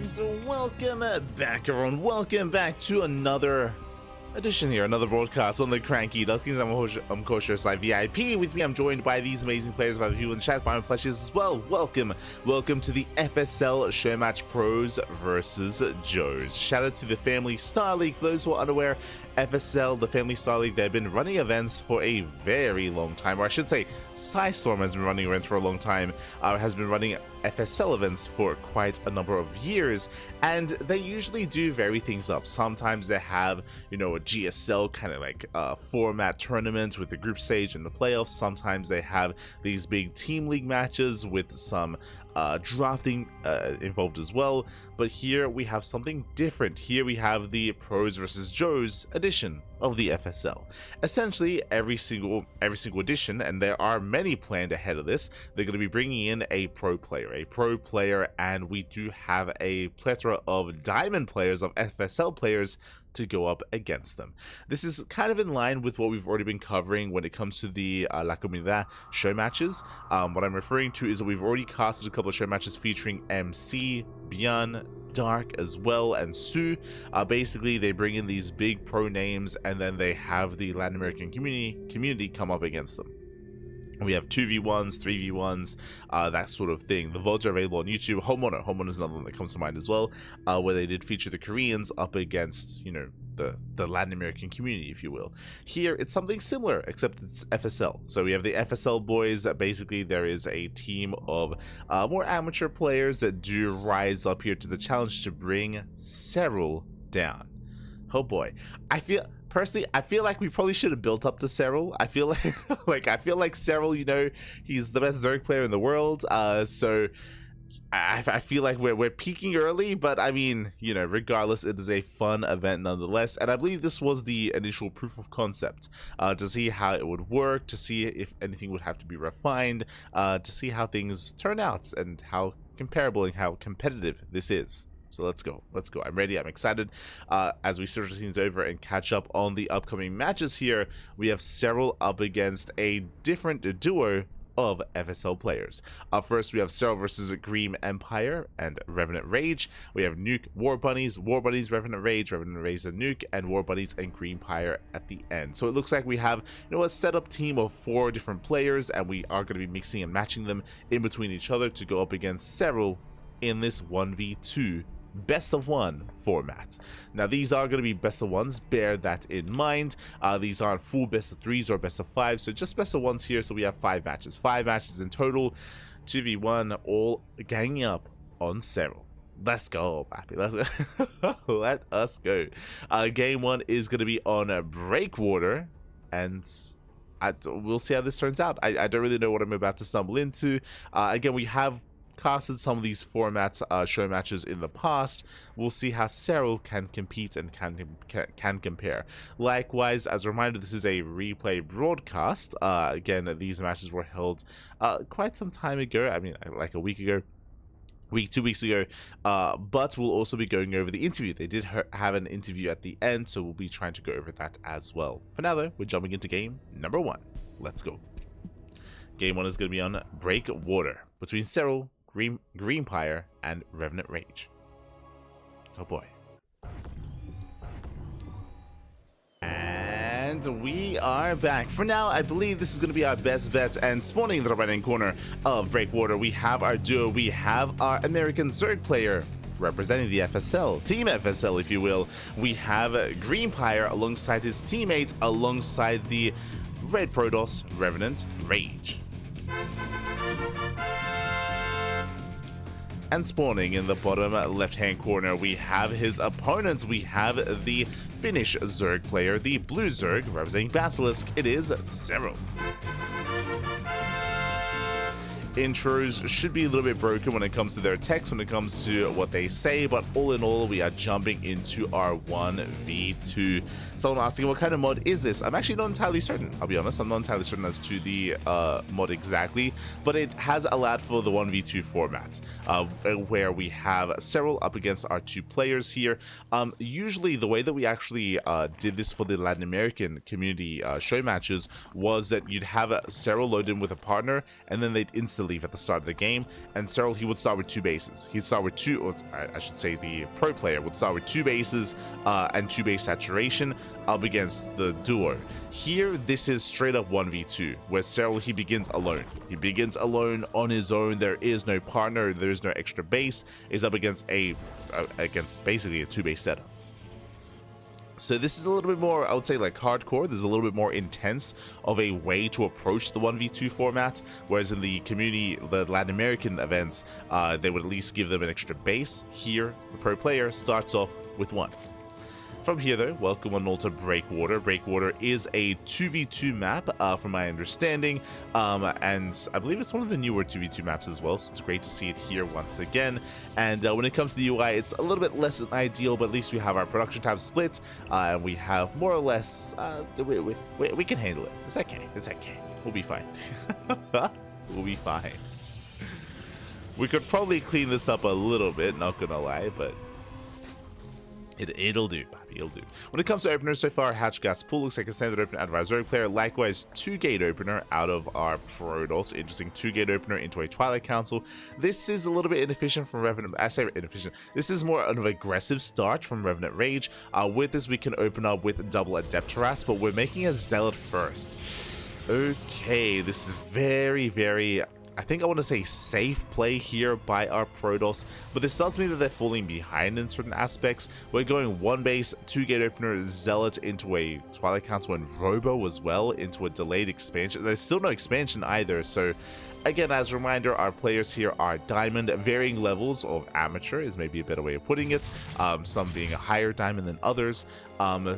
And welcome back, everyone. Welcome back to another edition here, another broadcast on the CranKy Ducklings. I'm Coach VIP. With me, I'm joined by these amazing players by the view in the chat, by my plushes as well. Welcome to the FSL Showmatch Pros versus Joes. Shout out to the Family Star League. For those who are unaware, FSL, the Family Star League, they've been running events for a very long time, or I should say, Psystorm has been running events for a long time. Has been running FSL events for quite a number of years, and they usually do vary things up. Sometimes they have, you know, a GSL kind of like format tournament with the group stage and the playoffs. Sometimes they have these big team league matches with some drafting involved as well. But here we have something different. Here we have the Pros versus Joes edition of the FSL. Essentially, every single edition, and there are many planned ahead of this, they're going to be bringing in a pro player, and we do have a plethora of diamond players, of FSL players, to go up against them. This is kind of in line with what we've already been covering when it comes to the La Comunidad show matches. What I'm referring to is that we've already casted a couple of show matches featuring MC, Bjorn, Dark as well, and Sue. Basically, they bring in these big pro names, and then they have the Latin American community come up against them. We have 2v1s, 3v1s, that sort of thing. The votes are available on YouTube. Homeowner is another one that comes to mind as well, where they did feature the Koreans up against, you know, the Latin American community, if you will. Here, it's something similar, except it's FSL. So we have the FSL boys. Basically, there is a team of more amateur players that do rise up here to the challenge to bring Serral down. Oh boy. Personally, I feel like we probably should have built up to Serral. I feel like I feel like Serral, you know, he's the best Zerg player in the world. So I feel like we're peaking early, but I mean, you know, regardless, it is a fun event nonetheless. And I believe this was the initial proof of concept, to see how it would work, to see if anything would have to be refined, to see how things turn out and how comparable and how competitive this is. So let's go. I'm ready. I'm excited. As we switch the scenes over and catch up on the upcoming matches here, we have Serral up against a different duo of FSL players. First, we have Serral versus Greempire and RevenantRage. We have Nuke, Warbunnies, RevenantRage and Nuke, and Warbunnies and Greempire at the end. So it looks like we have, you know, a setup team of 4 different players, and we are going to be mixing and matching them in between each other to go up against Serral in this 1v2 best of 1 format. Now these are going to be best of 1s, bear that in mind. These aren't full best of 3s or best of 5s, so just best of 1s here. So we have 5 matches in total, 2v1, all ganging up on Serral. Let's go, Pappy. Let us go. Game 1 is going to be on Breakwater, and we'll see how this turns out. I don't really know what I'm about to stumble into. Again, we have casted some of these formats, show matches in the past. We'll see how Serral can compete and can compare. Likewise, as a reminder, this is a replay broadcast. Again, these matches were held quite some time ago. I mean, like a week ago. 2 weeks ago, but we'll also be going over the interview. They did have an interview at the end, so we'll be trying to go over that as well. For now, though, we're jumping into game number 1. Let's go. Game 1 is going to be on Breakwater between Serral, Greempire, and RevenantRage. Oh boy. And we are back. For now, I believe this is going to be our best bet, and spawning in the right-hand corner of Breakwater, we have our duo. We have our American Zerg player representing the FSL, Team FSL, if you will. We have Greempire alongside his teammate, alongside the Red Protoss, RevenantRage. And spawning in the bottom left-hand corner, we have his opponents. We have the Finnish Zerg player, the Blue Zerg, representing Basilisk. It is Serral. Intros should be a little bit broken when it comes to their text, when it comes to what they say, but all in all, we are jumping into our 1v2. Someone asking, what kind of mod is this? I'm actually not entirely certain. I'll be honest, I'm not entirely certain as to the mod exactly, but it has allowed for the 1v2 format, where we have Serral up against our 2 players here. Usually, the way that we actually did this for the Latin American community show matches was that you'd have Serral load in with a partner, and then they'd instantly believe, at the start of the game. And Serral, he would start with 2 bases. He'd start with 2, or I should say the pro player would start with 2 bases and 2 base saturation up against the duo. Here, this is straight up 1v2, where Serral, he begins alone. He begins alone on his own. There is no partner. There is no extra base. He's up against basically a 2 base setup. So this is a little bit more, I would say, like hardcore. There's a little bit more intense of a way to approach the 1v2 format, whereas in the community, the Latin American events, they would at least give them an extra base. Here, the pro player starts off with 1. From here, though, welcome on all to Breakwater. Breakwater is a 2v2 map, from my understanding, and I believe it's one of the newer 2v2 maps as well, so it's great to see it here once again. And when it comes to the UI, it's a little bit less than ideal, but at least we have our production tab split, and we have more or less, we can handle it. It's okay, it's okay. We'll be fine. We'll be fine. We could probably clean this up a little bit, not gonna lie, but it'll do. It'll do. When it comes to openers so far, Hatch Gas Pool looks like a standard opener out of our Zerg player. Likewise, 2-gate opener out of our Protoss. Interesting 2-gate opener into a Twilight Council. This is a little bit inefficient from Revenant. I say inefficient. This is more of an aggressive start from RevenantRage. With this, we can open up with double Adept Harass, but we're making a Zealot first. Okay, this is very, very, I think I want to say safe play here by our Protoss, but this tells me that they're falling behind in certain aspects. We're going 1 base, 2-gate opener, Zealot into a Twilight Council, and Robo as well into a delayed expansion. There's still no expansion either, so again, as a reminder, our players here are Diamond, varying levels of Amateur is maybe a better way of putting it, some being a higher Diamond than others,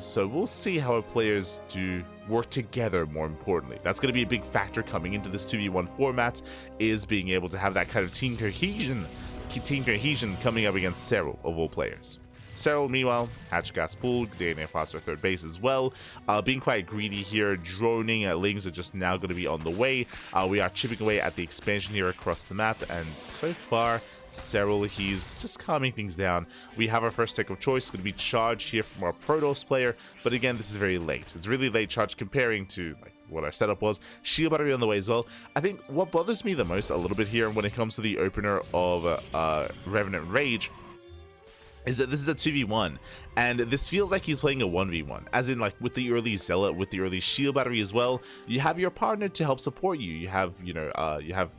so we'll see how our players do work together. More importantly, that's going to be a big factor coming into this 2v1 format, is being able to have that kind of team cohesion coming up against Serral of all players. Serral, meanwhile, Hatch Gas Pool, getting a faster 3rd base as well. Being quite greedy here, droning Lings are just now going to be on the way. We are chipping away at the expansion here across the map, and so far, Serral, he's just calming things down. We have our first tech of choice, going to be charged here from our Protoss player, but again, this is very late. It's really late charge comparing to like what our setup was. Shield battery on the way as well. I think what bothers me the most a little bit here when it comes to the opener of RevenantRage is that this is a 2v1, and this feels like he's playing a 1v1, as in like with the early Zealot, with the early shield battery as well. You have your partner to help support you. You have, you know, you have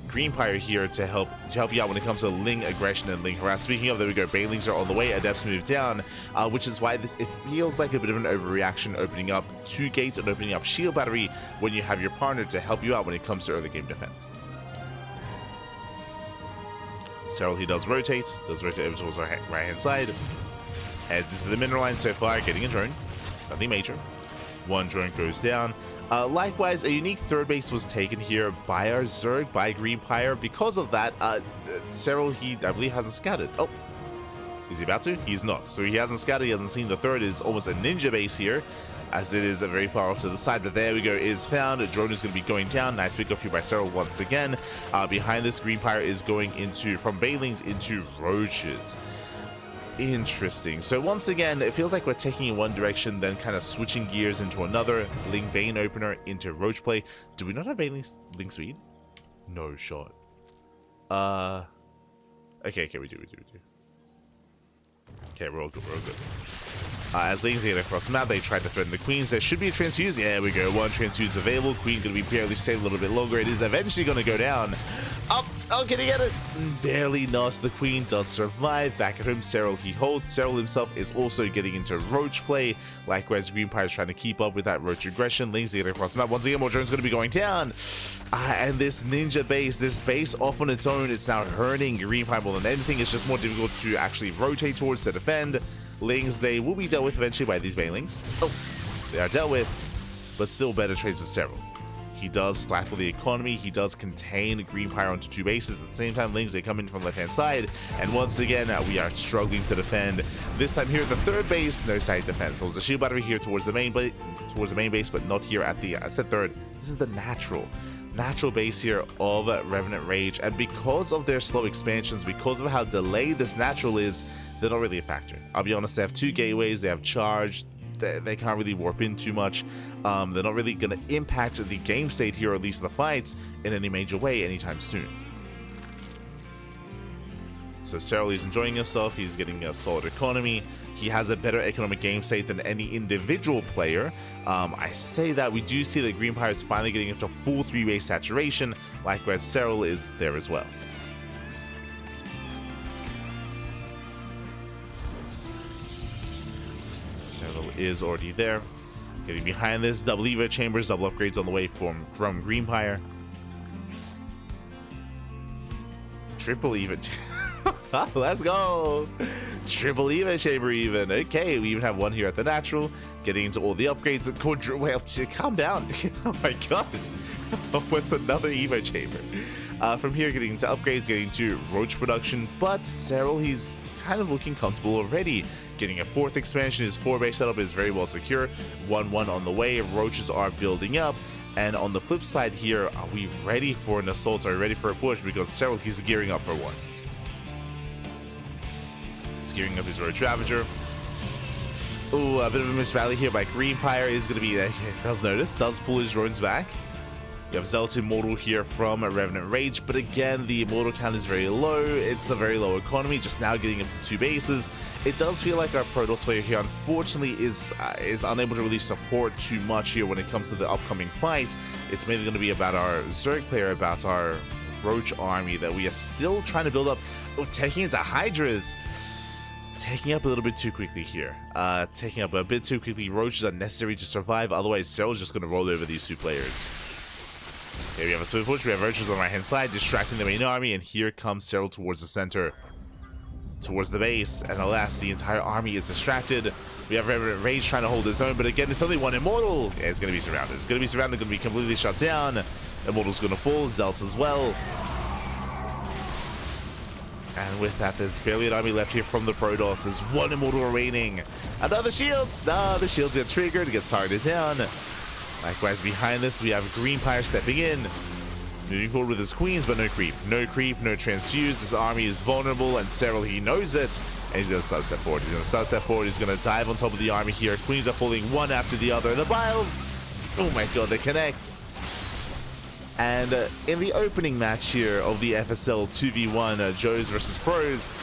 Greempire here to help you out when it comes to Ling aggression and Ling harass. Speaking of, there we go, Banelings are on the way, Adepts move down, which is why it feels like a bit of an overreaction opening up 2 gates and opening up shield battery when you have your partner to help you out when it comes to early game defense. Serral, he does rotate over towards our right hand side, heads into the mineral line so far, getting a drone, nothing major. 1 drone goes down. Likewise, a unique 3rd base was taken here by our Zerg, by Greempire. Because of that, Serral, he, I believe, hasn't scouted. Oh, is he about to? He's not. So he hasn't scouted, he hasn't seen the 3rd. It's almost a ninja base here, as it is very far off to the side, but there we go, is found. A drone is going to be going down. Nice pick off here by Serral once again. Behind this, Greempire is going into, from Banelings into Roaches. Interesting. So once again, it feels like we're taking in one direction, then kind of switching gears into another. Ling Bane opener into Roach play. Do we not have Bane Ling speed? No shot. Okay, we do. Okay, we're all good. As Lings get across the map, they try to threaten the Queens. There should be a transfuse. Yeah, there we go. 1 transfuse available. Queen going to be barely staying a little bit longer. It is eventually going to go down. Up. Oh, can he get it? Barely not. The Queen does survive. Back at home, Serral, he holds. Serral himself is also getting into Roach play. Likewise, Greempire is trying to keep up with that Roach aggression. Lings get across the map. Once again, more drones going to be going down. And this ninja base, this base off on its own, it's now hurting Greempire more than anything. It's just more difficult to actually rotate towards to defend. Lings, they will be dealt with eventually by these Banelings. Oh, they are dealt with, but still better trades with Serral. He does stifle the economy. He does contain Greempire onto 2 bases. At the same time, Lings, they come in from left-hand side, and once again, we are struggling to defend. This time here at the 3rd base, no side defense. So there's a shield battery here towards the main base, but not here at the, I said 3rd. This is the natural base here of RevenantRage, and because of their slow expansions, because of how delayed this natural is, they're not really a factor. I'll be honest, they have 2 gateways, they have charge, they can't really warp in too much. They're not really going to impact the game state here, or at least the fights, in any major way anytime soon. So Serral is enjoying himself, he's getting a solid economy, he has a better economic game state than any individual player. I say that, we do see that Greempire is finally getting up to full 3-way saturation, likewise Serral is there as well. Serral is already there. Getting behind this, double evo chambers, double upgrades on the way from Greempire. Triple evo. Let's go! Triple even chamber even. Okay, we even have one here at the natural. Getting into all the upgrades. Well, calm down. Oh my god. What's another evo chamber? From here, getting into upgrades, getting to roach production. But Serral, he's kind of looking comfortable already. Getting a 4th expansion, his 4-base setup is very well secure. 1-1 on the way. Roaches are building up. And on the flip side here, are we ready for an assault? Are we ready for a push? Because Serral, he's gearing up for one. Gearing up his Roach Ravager. Ooh, a bit of a miss rally here by Greempire is going to be, does notice, does pull his drones back. You have Zealot Immortal here from RevenantRage, but again, the Immortal count is very low. It's a very low economy, just now getting up to 2 bases. It does feel like our Protoss player here, unfortunately, is unable to really support too much here when it comes to the upcoming fight. It's mainly going to be about our Zerg player, about our Roach army that we are still trying to build up. Oh, taking into Hydras. Taking up a little bit too quickly here. Taking up a bit too quickly. Roaches are necessary to survive, otherwise Serral's just going to roll over these 2 players. Okay, we have a split push, we have Roaches on the right hand side, distracting the main army, and here comes Serral towards the center. Towards the base, and alas, the entire army is distracted. We have RevenantRage trying to hold his own, but again, it's only one Immortal. Yeah, it's going to be surrounded. It's going to be surrounded, going to be completely shut down. Immortal's going to fall, Zealots as well. And with that, there's barely an army left here from the Protoss. There's 1 Immortal remaining. Another shields! Nah, the shields get triggered, gets targeted down. Likewise, behind this, we have Greempire stepping in. Moving forward with his queens, but no creep. No creep, no transfuse. This army is vulnerable, and Serral, he knows it. And he's going to sub-step forward. He's going to sub-step forward. He's going to dive on top of the army here. Queens are falling one after the other. The Biles! Oh my god, they connect. And in the opening match here of the FSL 2v1 Joes versus Pros,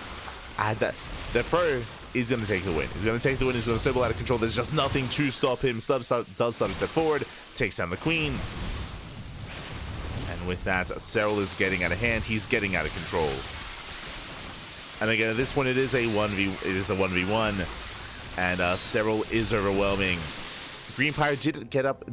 the Pro is going to take the win. He's going to take the win. He's going to snowball out of control. There's just nothing to stop him. Does step forward, takes down the Queen. And with that, Serral is getting out of hand. He's getting out of control. And again, at this point, it is a 1v1, and Serral is overwhelming. Greempire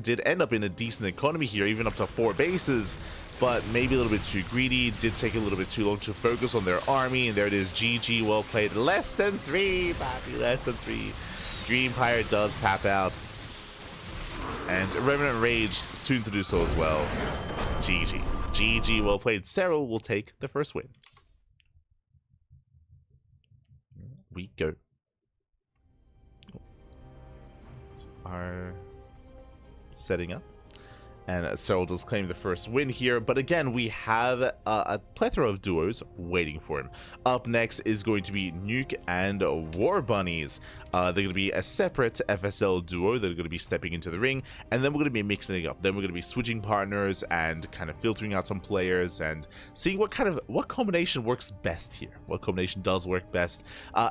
did end up in a decent economy here, even up to 4 bases, but maybe a little bit too greedy, did take a little bit too long to focus on their army, and there it is, GG, well played. Less than 3, Pappy, less than 3. Greempire does tap out, and RevenantRage soon to do so as well. GG. GG, well played. Serral will take the first win. We go. Are setting up, and Serral does claim the first win here, but again, we have a plethora of duos waiting for him. Up next is going to be Nuke and Warbunnies. They're going to be a separate FSL duo that are going to be stepping into the ring, and then we're going to be mixing it up. Then we're going to be switching partners and kind of filtering out some players and seeing what combination works best here. What combination does work best.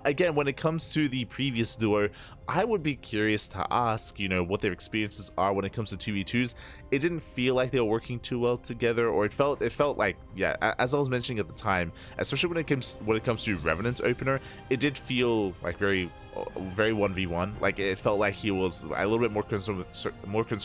Again, when it comes to the previous duo, I would be curious to ask, you know, what their experiences are when it comes to 2v2s. It didn't feel like they were working too well together, or it felt like, yeah, as I was mentioning at the time, especially when it comes to Revenant's opener, it did feel like very 1v1. Like, it felt like he was a little bit more concerned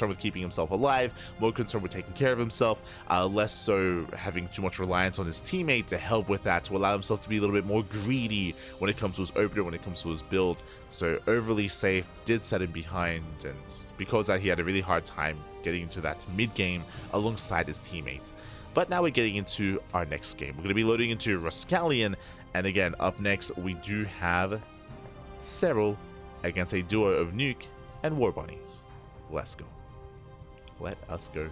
with keeping himself alive, more concerned with taking care of himself, less so having too much reliance on his teammate to help with that, to allow himself to be a little bit more greedy when it comes to his opener, when it comes to his build. So overly safe did set him behind, and because of that, he had a really hard time getting into that mid game alongside his teammate. But now we're getting into our next game. We're going to be loading into Rascallion, and again, up next we do have Serral against a duo of Nuke and Warbunnies. Let's go. Let us go.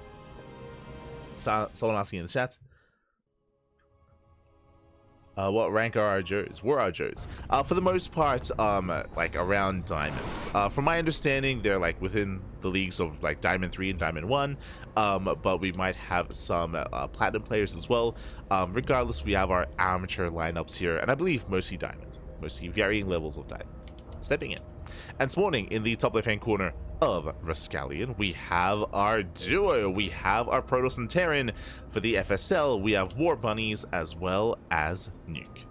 Someone asking in the chat, What rank are our Joes? Were our Joes? For the most part, like around diamonds. From my understanding, they're like within the leagues of like Diamond 3 and Diamond 1, but we might have some Platinum players as well. Regardless, we have our amateur lineups here, and I believe mostly Diamond, mostly varying levels of Diamond. Stepping in. And spawning in the top left-hand corner of Rascallion, we have our duo. We have our Protoss and Terran. For the FSL, we have Warbunnies as well as Nuke.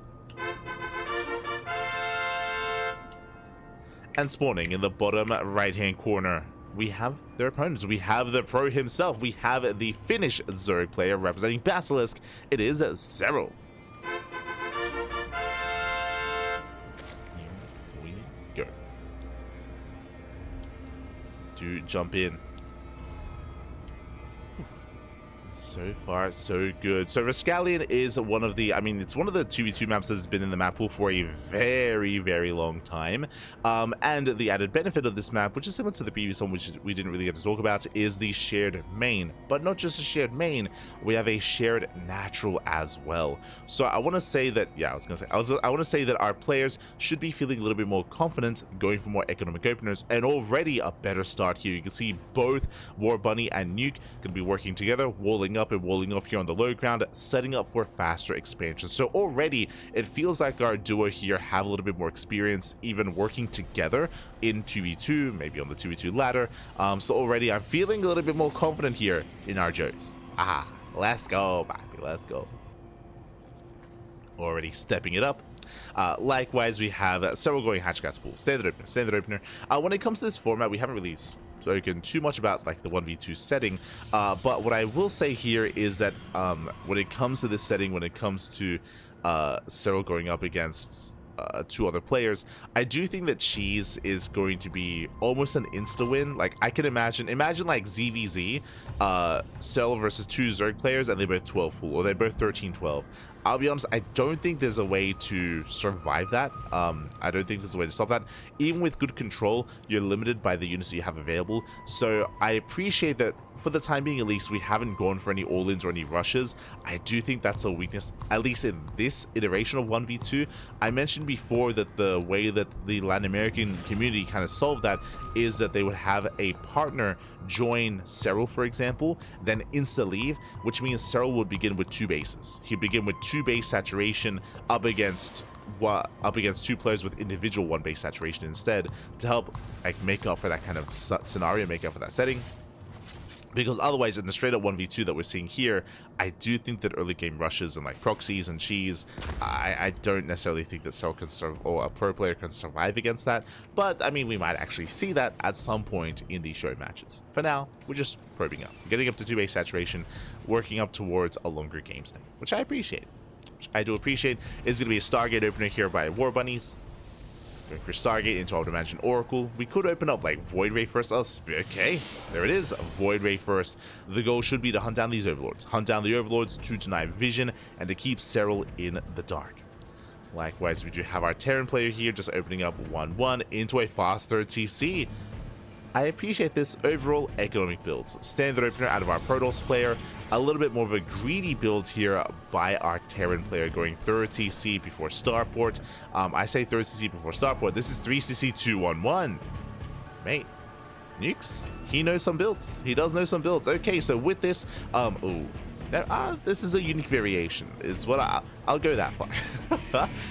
And spawning in the bottom right-hand corner, we have their opponents. We have the pro himself. We have the Finnish Zerg player representing Basilisk. It is Serral. To jump in. So far, so good. So Rascallion is one of the, I mean, it's one of the 2v2 maps that's been in the map pool for a very, very long time. And the added benefit of this map, which is similar to the previous one, which we didn't really get to talk about, is the shared main. But not just a shared main, we have a shared natural as well. So I want to say that, yeah, I want to say that our players should be feeling a little bit more confident going for more economic openers, and already a better start here. You can see both Warbunny and Nuke going to be working together, walling up and walling off here on the low ground, setting up for faster expansion. So already it feels like our duo here have a little bit more experience even working together in 2v2, maybe on the 2v2 ladder. So already I'm feeling a little bit more confident here in our Joes. Let's go, baby, let's go. Already stepping it up. Likewise, we have Serral going Hatchcats pool. Standard opener. When it comes to this format, we haven't really spoken too much about like the 1v2 setting, but what I will say here is that when it comes to this setting, when it comes to Serral going up against two other players, I do think that Cheese is going to be almost an insta win. Like I can imagine like ZVZ, Serral versus two Zerg players, and they both 12 full, or they're both 13-12. I'll be honest, I don't think there's a way to survive that. I don't think there's a way to stop that. Even with good control, you're limited by the units that you have available. So I appreciate that for the time being, at least, we haven't gone for any all-ins or any rushes. I do think that's a weakness, at least in this iteration of 1v2. I mentioned before that the way that the Latin American community kind of solved that is that they would have a partner join Serral, for example, then insta-leave, which means Serral would begin with two bases. He'd begin with two base saturation up against two players with individual one base saturation instead, to help like make up for that kind of scenario, make up for that setting. Because otherwise, in the straight up 1v2 that we're seeing here, I do think that early game rushes and like proxies and cheese, I don't necessarily think that Serral can or a pro player can survive against that. But I mean, we might actually see that at some point in these show matches. For now, we're just probing up, getting up to 2 base saturation, working up towards a longer game state, which I appreciate. I do appreciate. Is going to be a Stargate opener here by Warbunnies. Going for Stargate into our Dimension Oracle. We could open up like Void Ray first. Okay, there it is. Void Ray first. The goal should be to hunt down these Overlords. Hunt down the Overlords to deny vision and to keep Serral in the dark. Likewise, we do have our Terran player here just opening up 1-1 into a faster TC. I appreciate this overall economic builds. Standard opener out of our Protoss player. A little bit more of a greedy build here by our Terran player, going 3rd CC before Starport. I say 3rd CC before Starport. This is 3CC 2-1-1. Mate, Nukes, he knows some builds. He does know some builds. Okay, so with this, this is a unique variation, is what I'll go that far.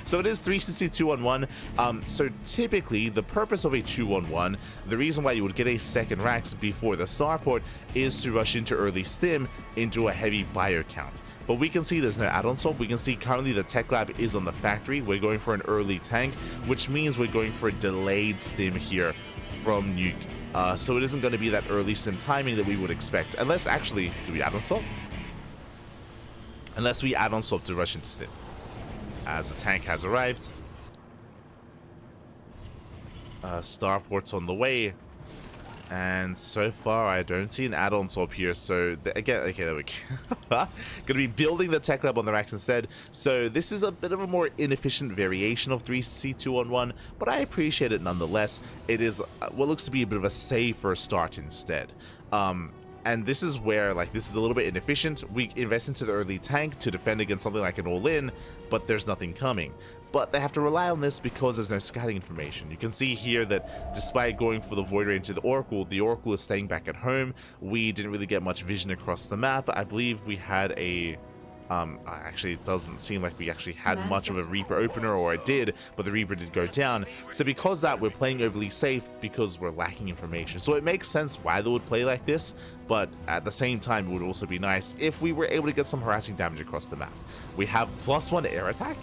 So it is 3CC 2-1-1. So typically, the purpose of a 2-1-1, the reason why you would get a second Rax before the Starport is to rush into early stim into a heavy bio count. But we can see there's no add-on swap. We can see currently the tech lab is on the factory. We're going for an early tank, which means we're going for a delayed stim here from Nuke. So it isn't going to be that early stim timing that we would expect. Unless, actually, do we add-on swap? Unless we add on swap to rush into stim. As the tank has arrived. Starport's on the way. And so far, I don't see an add-on swap here. So, again, okay, there we go. Gonna be building the tech lab on the racks instead. So, this is a bit of a more inefficient variation of 3C 2-1-1, but I appreciate it nonetheless. It is what looks to be a bit of a safer start instead. And this is where, like, this is a little bit inefficient. We invest into the early tank to defend against something like an all-in, but there's nothing coming. But they have to rely on this because there's no scouting information. You can see here that despite going for the Void Ray into the Oracle is staying back at home. We didn't really get much vision across the map. I believe we had a... actually, it doesn't seem like we actually had much of a Reaper opener, or it did, but the Reaper did go down. So because that, we're playing overly safe because we're lacking information. So it makes sense why they would play like this, but at the same time, it would also be nice if we were able to get some harassing damage across the map. We have +1 air attack?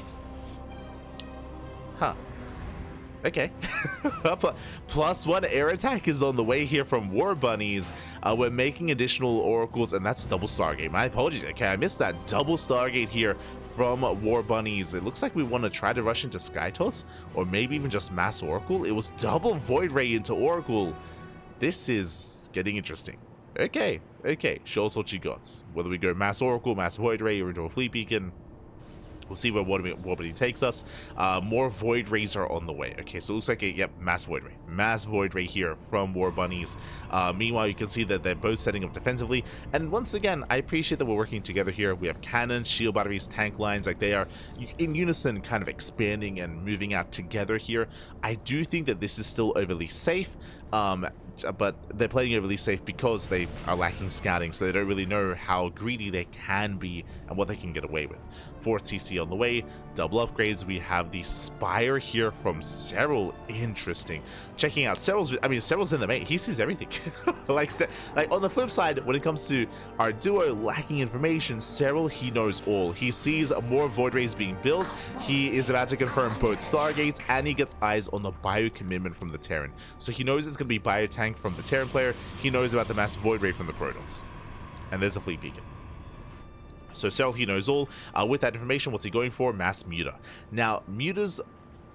Huh. Okay. +1 air attack is on the way here from Warbunnies. We're making additional oracles, and that's double Stargate. My apologies. Okay, I missed that. Double Stargate here from Warbunnies. It looks like we want to try to rush into Skytoss, or maybe even just mass Oracle. It was double Void Ray into Oracle. This is getting interesting. Okay, show us what you got. Whether we go mass Oracle, mass Void Ray, or into a Fleet Beacon, we'll see where Warbunny takes us. More Void Rays are on the way. Okay, so it looks like a, mass Void Ray. Mass Void Ray here from Warbunnies. Meanwhile, you can see that they're both setting up defensively. And once again, I appreciate that we're working together here. We have cannons, shield batteries, tank lines. Like, they are in unison, kind of expanding and moving out together here. I do think that this is still overly safe. But they're playing overly safe because they are lacking scouting, so they don't really know how greedy they can be and what they can get away with. 4th TC on the way, double upgrades. We have the Spire here from Serral. Interesting. Checking out Serral's in the main. He sees everything. like on the flip side, when it comes to our duo lacking information, Serral, he knows all. He sees more Void Rays being built. He is about to confirm both Stargates, and he gets eyes on the bio commitment from the Terran. So he knows it's going to be bio tank from the Terran player. He knows about the mass Void Ray from the Protoss. And there's a Fleet Beacon. So Serral, he knows all. With that information, what's he going for? Mass Muta. Now, Mutas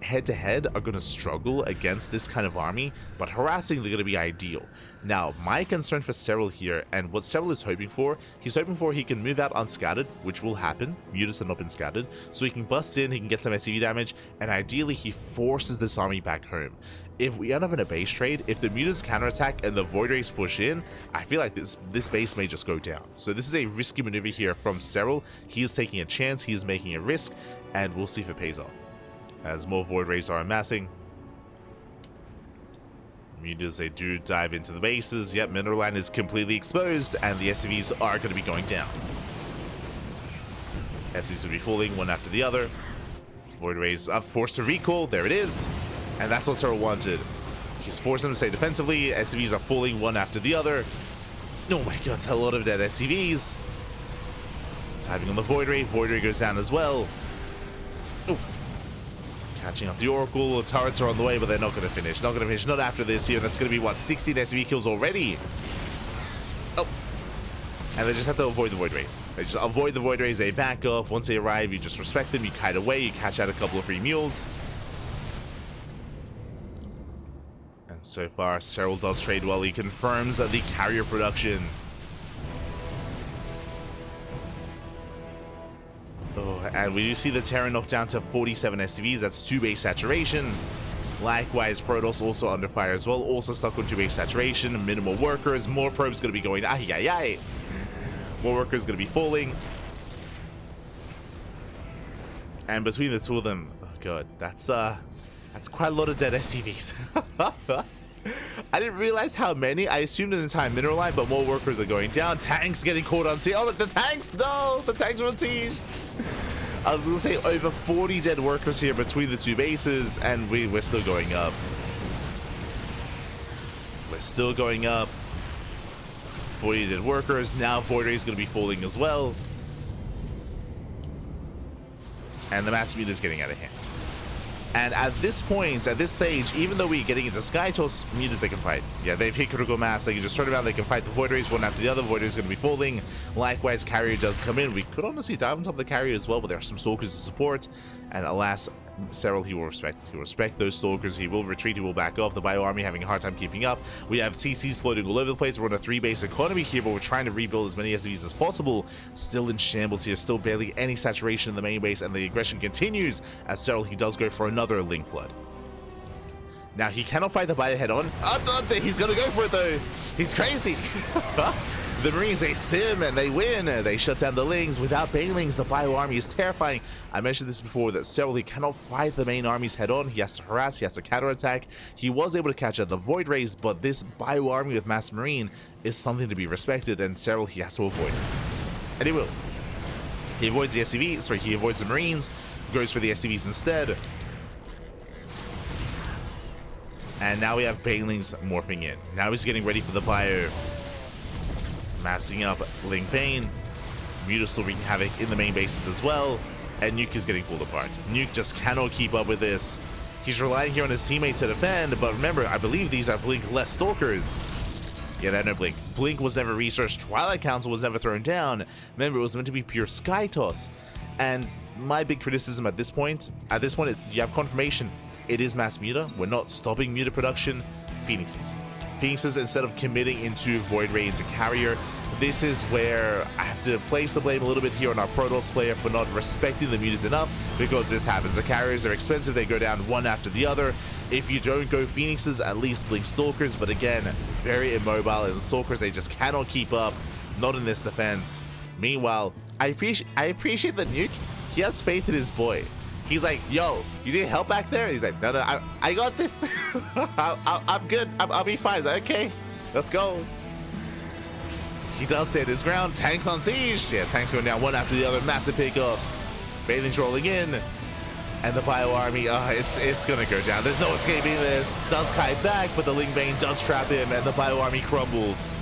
head-to-head are going to struggle against this kind of army, but harassing, they're going to be ideal. Now, my concern for Serral here, and what Serral is hoping for, he's hoping for he can move out unscouted, which will happen. Mutas have not been scouted, so he can bust in, he can get some SCV damage, and ideally he forces this army back home. If we end up in a base trade, if the Mutas counterattack and the Void Rays push in, I feel like this base may just go down. So this is a risky maneuver here from Serral. He is taking a chance, he is making a risk, and we'll see if it pays off. As more Void Rays are amassing. Mutas, they do dive into the bases. Yep, Mineral Line is completely exposed, and the SCVs are going to be going down. SCVs will be falling one after the other. Void Rays are forced to recall. There it is. And that's what Serral wanted. He's forced them to stay defensively. SCVs are falling one after the other. Oh my god, a lot of dead SCVs. Diving on the Void Ray. Void Ray goes down as well. Oof. Catching up the Oracle. The turrets are on the way, but they're not going to finish. Not going to finish. Not after this here. That's going to be, what, 16 SCV kills already? Oh. And they just have to avoid the Void Rays. They just avoid the Void Rays. They back off. Once they arrive, you just respect them. You kite away. You catch out a couple of free mules. And so far, Serral does trade well. He confirms the carrier production. Oh, and we do see the Terran knocked down to 47 SCVs. That's 2 base saturation. Likewise, Protoss also under fire as well. Also stuck on 2 base saturation. Minimal workers. More probes going to be going. More workers going to be falling. And between the two of them, oh god, that's quite a lot of dead SCVs. I didn't realize how many. I assumed an entire Mineral Line, but more workers are going down. Tanks getting caught on siege. Oh, the tanks! No! The tanks are on siege! I was going to say over 40 dead workers here between the two bases, and we're still going up. We're still going up. 40 dead workers. Now Void Ray is going to be falling as well. And the Mass Muta is getting out of hand. And at this point, at this stage, even though we're getting into Skytoss, Mutas, they can fight. Yeah, they've hit critical mass. They can just turn around. They can fight the Void Rays one after the other. Void Rays is going to be falling. Likewise, Carrier does come in. We could honestly dive on top of the Carrier as well, but there are some Stalkers to support. And alas, Serral, he will respect those Stalkers. He will retreat. He will back off. The Bio Army having a hard time keeping up. We have CCs floating all over the place. We're on a 3-base economy here, but we're trying to rebuild as many SCVs as possible. Still in shambles here. Still barely any saturation in the main base, and the aggression continues as Serral, he does go for another Link Flood. Now, he cannot fight the Bio head on. He's going to go for it, though. He's crazy. The Marines, they stim and they win. They shut down the Lings. Without Banelings, the Bio army is terrifying. I mentioned this before that Serral, he cannot fight the main armies head on. He has to harass, he has to counterattack. He was able to catch out the Void Rays, but this Bio army with Mass Marine is something to be respected, and Serral, he has to avoid it. And he will. He avoids the SCV, sorry, he avoids the Marines, goes for the SCVs instead. And now we have Banelings morphing in. Now he's getting ready for the Bio. Massing up Ling Bane. Muta's still wreaking havoc in the main bases as well. And Nuke is getting pulled apart. Nuke just cannot keep up with this. He's relying here on his teammate to defend, but remember, I believe these are Blink-less Stalkers. Yeah, that no Blink. Blink was never researched. Twilight Council was never thrown down. Remember, it was meant to be pure Sky Toss. And my big criticism at this point, you have confirmation. It is mass Muta. We're not stopping Muta production. Phoenixes. Phoenixes, instead of committing into Void Ray into Carrier, this is where I have to place the blame a little bit here on our Protoss player for not respecting the Mutas enough, because this happens. The Carriers are expensive, they go down one after the other. If you don't go Phoenixes, at least Blink Stalkers, but again, very immobile, and the Stalkers, they just cannot keep up, not in this defense. Meanwhile, I appreciate the Nuke. He has faith in his boy. He's like, yo, you need help back there? He's like, no, I got this. I'm good. I'll be fine. He's like, okay, let's go. He does stand his ground. Tanks on siege. Yeah, tanks going down one after the other. Massive pickoffs. Bailing's rolling in. And the Bio army, it's going to go down. There's no escaping this. Does kite back, but the Ling Bane does trap him, and the Bio army crumbles.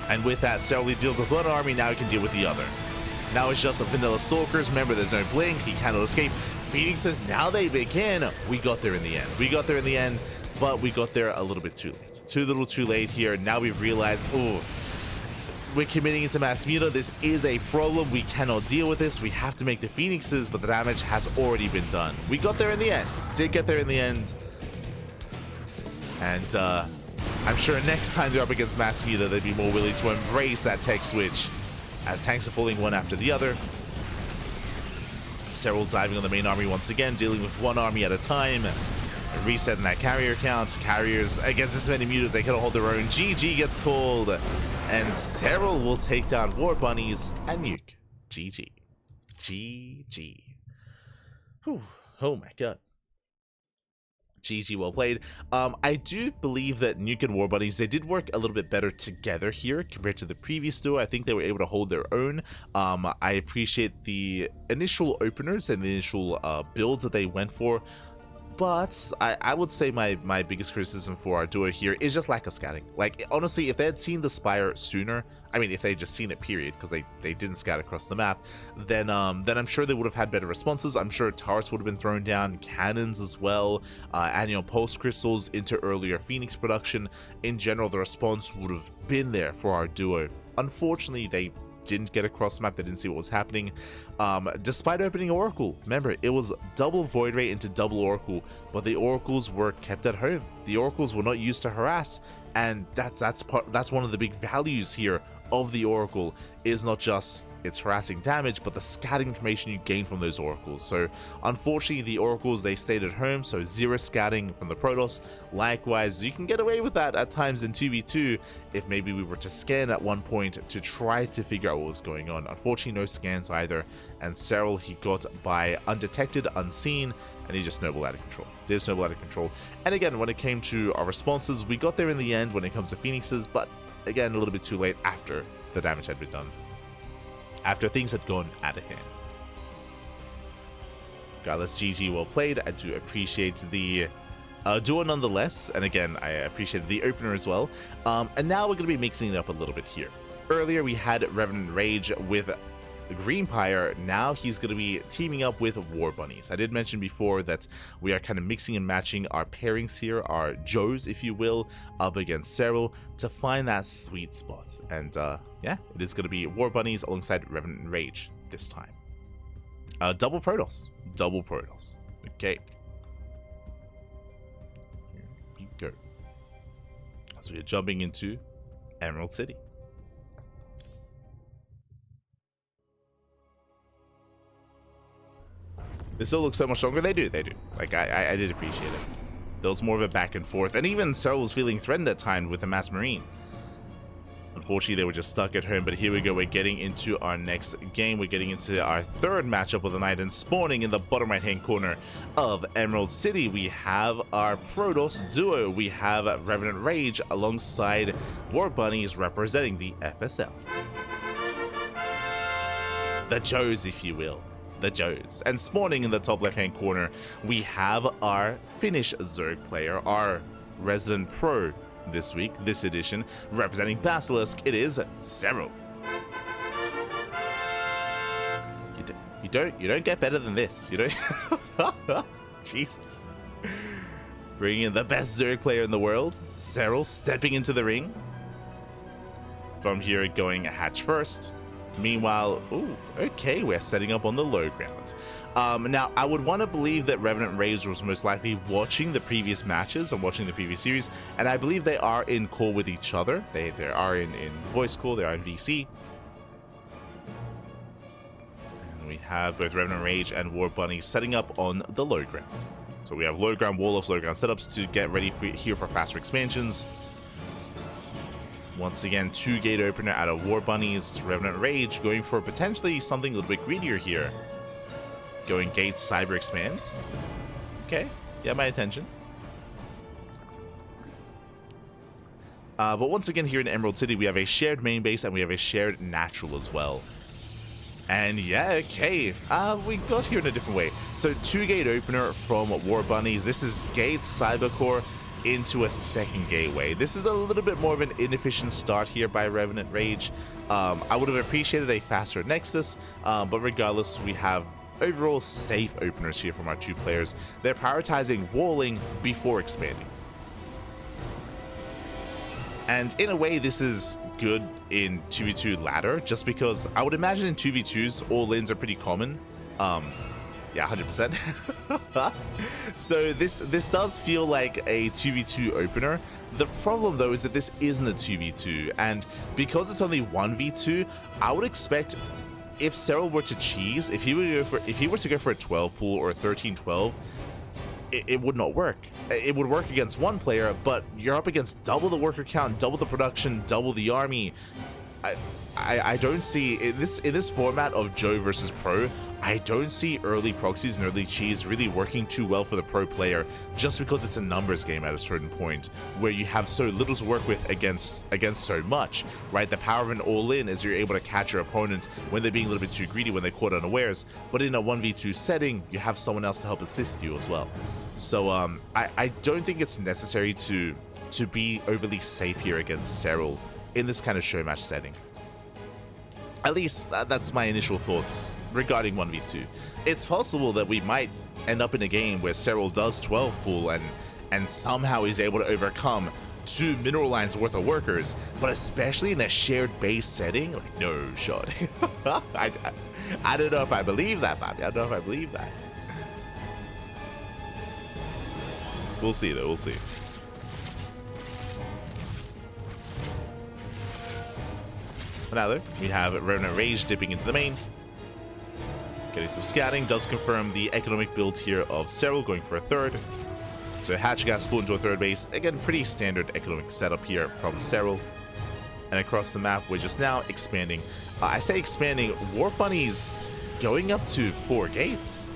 And with that, Serral deals with one army. Now he can deal with the other. Now it's just a vanilla Stalkers. Remember, there's no Blink. He cannot escape. Phoenixes, now they begin. We got there in the end. We got there in the end, but we got there a little bit too late. Too little too late here. Now we've realized, oh, we're committing into mass Muta. This is a problem. We cannot deal with this. We have to make the Phoenixes, but the damage has already been done. We got there in the end. Did get there in the end. And I'm sure next time they're up against mass Muta, they'd be more willing to embrace that tech switch. As tanks are falling one after the other. Serral diving on the main army once again, dealing with one army at a time. Resetting that carrier count. Carriers against this many Mutas, they cannot hold their own. GG gets called. And Serral will take down Warbunnies and Nuke. GG. GG. Whew. Oh my god. GG, well played. I do believe that Nuke and Warbunnies, they did work a little bit better together here compared to the previous duo. I think they were able to hold their own. I appreciate the initial openers and the initial builds that they went for. But I would say my biggest criticism for our duo here is just lack of scouting. Like, honestly, if they had seen the Spire sooner, I mean, if they had just seen it, period, because they didn't scout across the map, then I'm sure they would have had better responses. I'm sure turrets would have been thrown down, cannons as well, annual pulse crystals into earlier Phoenix production. In general, the response would have been there for our duo. Unfortunately, they didn't get across the map. They didn't see what was happening. Despite opening Oracle, remember, it was double Void Ray into double Oracle, but the Oracles were kept at home. The Oracles were not used to harass, and that's one of the big values here of the Oracle, is not just its harassing damage, but the scouting information you gain from those Oracles. So unfortunately, the Oracles, they stayed at home, so zero scouting from the Protoss. Likewise, you can get away with that at times in 2v2 if maybe we were to scan at one point to try to figure out what was going on. Unfortunately, no scans either, and Serral, he got by undetected, unseen, and he just snowballed out of control. Did snowball out of control. And again, when it came to our responses, we got there in the end when it comes to Phoenixes, but again, a little bit too late after the damage had been done. After things had gone out of hand. Regardless, GG, well played. I do appreciate the duo nonetheless, and again, I appreciate the opener as well. And now we're going to be mixing it up a little bit here. Earlier, we had RevenantRage with Greempire. Now he's going to be teaming up with Warbunnies. I did mention before that we are kind of mixing and matching our pairings here, our Joes, if you will, up against Serral to find that sweet spot. And yeah, it is going to be Warbunnies alongside RevenantRage this time. Double Protoss. Double Protoss. Okay. Here we go. So we are jumping into Emerald City. They still look so much stronger. They do. Like, I did appreciate it. There was more of a back and forth. And even Serral was feeling threatened at times with the Mass Marine. Unfortunately, they were just stuck at home, but here we go. We're getting into our next game. We're getting into our third matchup of the night, and spawning in the bottom right-hand corner of Emerald City, we have our Protoss duo. We have RevenantRage alongside Warbunnies representing the FSL. The Joes, if you will. The Joes. And spawning in the top left-hand corner, we have our Finnish Zerg player, our resident pro this week, this edition, representing Basilisk. It is Serral. You don't get better than this. You don't. Jesus. Bringing in the best Zerg player in the world, Serral, stepping into the ring. From here, going hatch first. Meanwhile, ooh, okay, we're setting up on the low ground. Now, I would want to believe that RevenantRage was most likely watching the previous matches and watching the previous series, and I believe they are in call with each other. They are in voice call, they are in VC. And we have both RevenantRage and Warbunnies setting up on the low ground. So we have low ground wall-offs, low ground setups to get ready here for faster expansions. Once again, 2-gate opener out of Warbunnies. RevenantRage going for potentially something a little bit greedier here. Going gate cyber expands. Okay, yeah, my attention. But once again, here in Emerald City, we have a shared main base and we have a shared natural as well. And yeah, okay, we got here in a different way. So 2-gate opener from Warbunnies. This is gate cybercore into a second gateway. This is a little bit more of an inefficient start here by RevenantRage. I would have appreciated a faster nexus, but regardless, we have overall safe openers here from our two players. They're prioritizing walling before expanding. And in a way, this is good in 2v2 ladder, just because I would imagine in 2v2s, all-ins are pretty common. Yeah, 100%. So this does feel like a 2v2 opener. The problem though is that this isn't a 2v2, and because it's only 1v2, I would expect if Serral were to cheese, if he were to go for a 12 pool or a 13-12, it would not work. It would work against one player, but you're up against double the worker count, double the production, double the army. I don't see in this format of Joe versus Pro, I don't see early proxies and early cheese really working too well for the pro player, just because it's a numbers game at a certain point where you have so little to work with against so much, right? The power of an all-in is you're able to catch your opponent when they're being a little bit too greedy, when they're caught unawares. But in a 1v2 setting, you have someone else to help assist you as well. So I don't think it's necessary to be overly safe here against Serral in this kind of show match setting. At least that's my initial thoughts regarding 1v2. It's possible that we might end up in a game where Serral does 12 pool and somehow he's able to overcome 2 mineral lines worth of workers, but especially in a shared base setting, like, no shot. I don't know if I believe that, Bobby. I don't know if I believe that. We'll see though, we'll see. For now though, we have RevenantRage dipping into the main. Getting some scouting, does confirm the economic build here of Serral, going for a third. So hatch got split into a third base. Again, pretty standard economic setup here from Serral. And across the map, we're just now expanding. I say expanding, Warbunnies going up to 4 gates.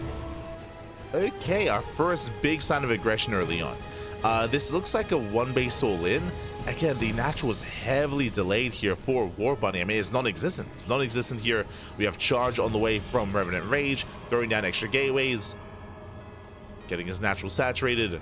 Okay, our first big sign of aggression early on. This looks like a 1 base all-in. Again, the natural was heavily delayed here for Warbunny. I mean, it's non-existent. It's non-existent here. We have charge on the way from RevenantRage, throwing down extra gateways, getting his natural saturated,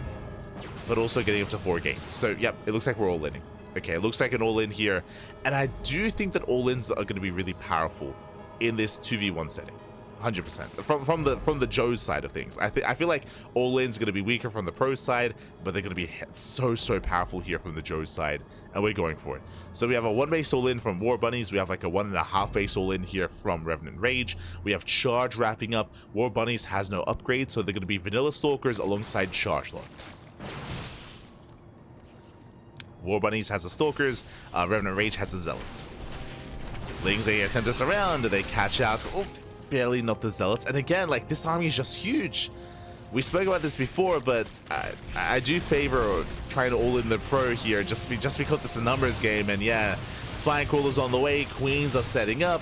but also getting up to 4 gates. So, yep, it looks like we're all-inning. Okay, it looks like an all-in here, and I do think that all-ins are going to be really powerful in this 2v1 setting. 100% from the Joe's side of things. I feel like all-in's going to be weaker from the pro side, but they're going to be so powerful here from the Joe's side, and we're going for it. So we have a 1 base all-in from Warbunnies. We have like a 1.5 base all-in here from RevenantRage. We have charge wrapping up. Warbunnies has no upgrade, so they're going to be vanilla stalkers alongside charge lots. Warbunnies has the stalkers. RevenantRage has the zealots. Lings, they attempt to surround. They catch out. Oh, barely not the zealots. And again, like, this army is just huge. we spoke about this before, but I do favor trying to all in the pro here, just because it's a numbers game. And yeah, Spine Crawler's on the way, Queens are setting up,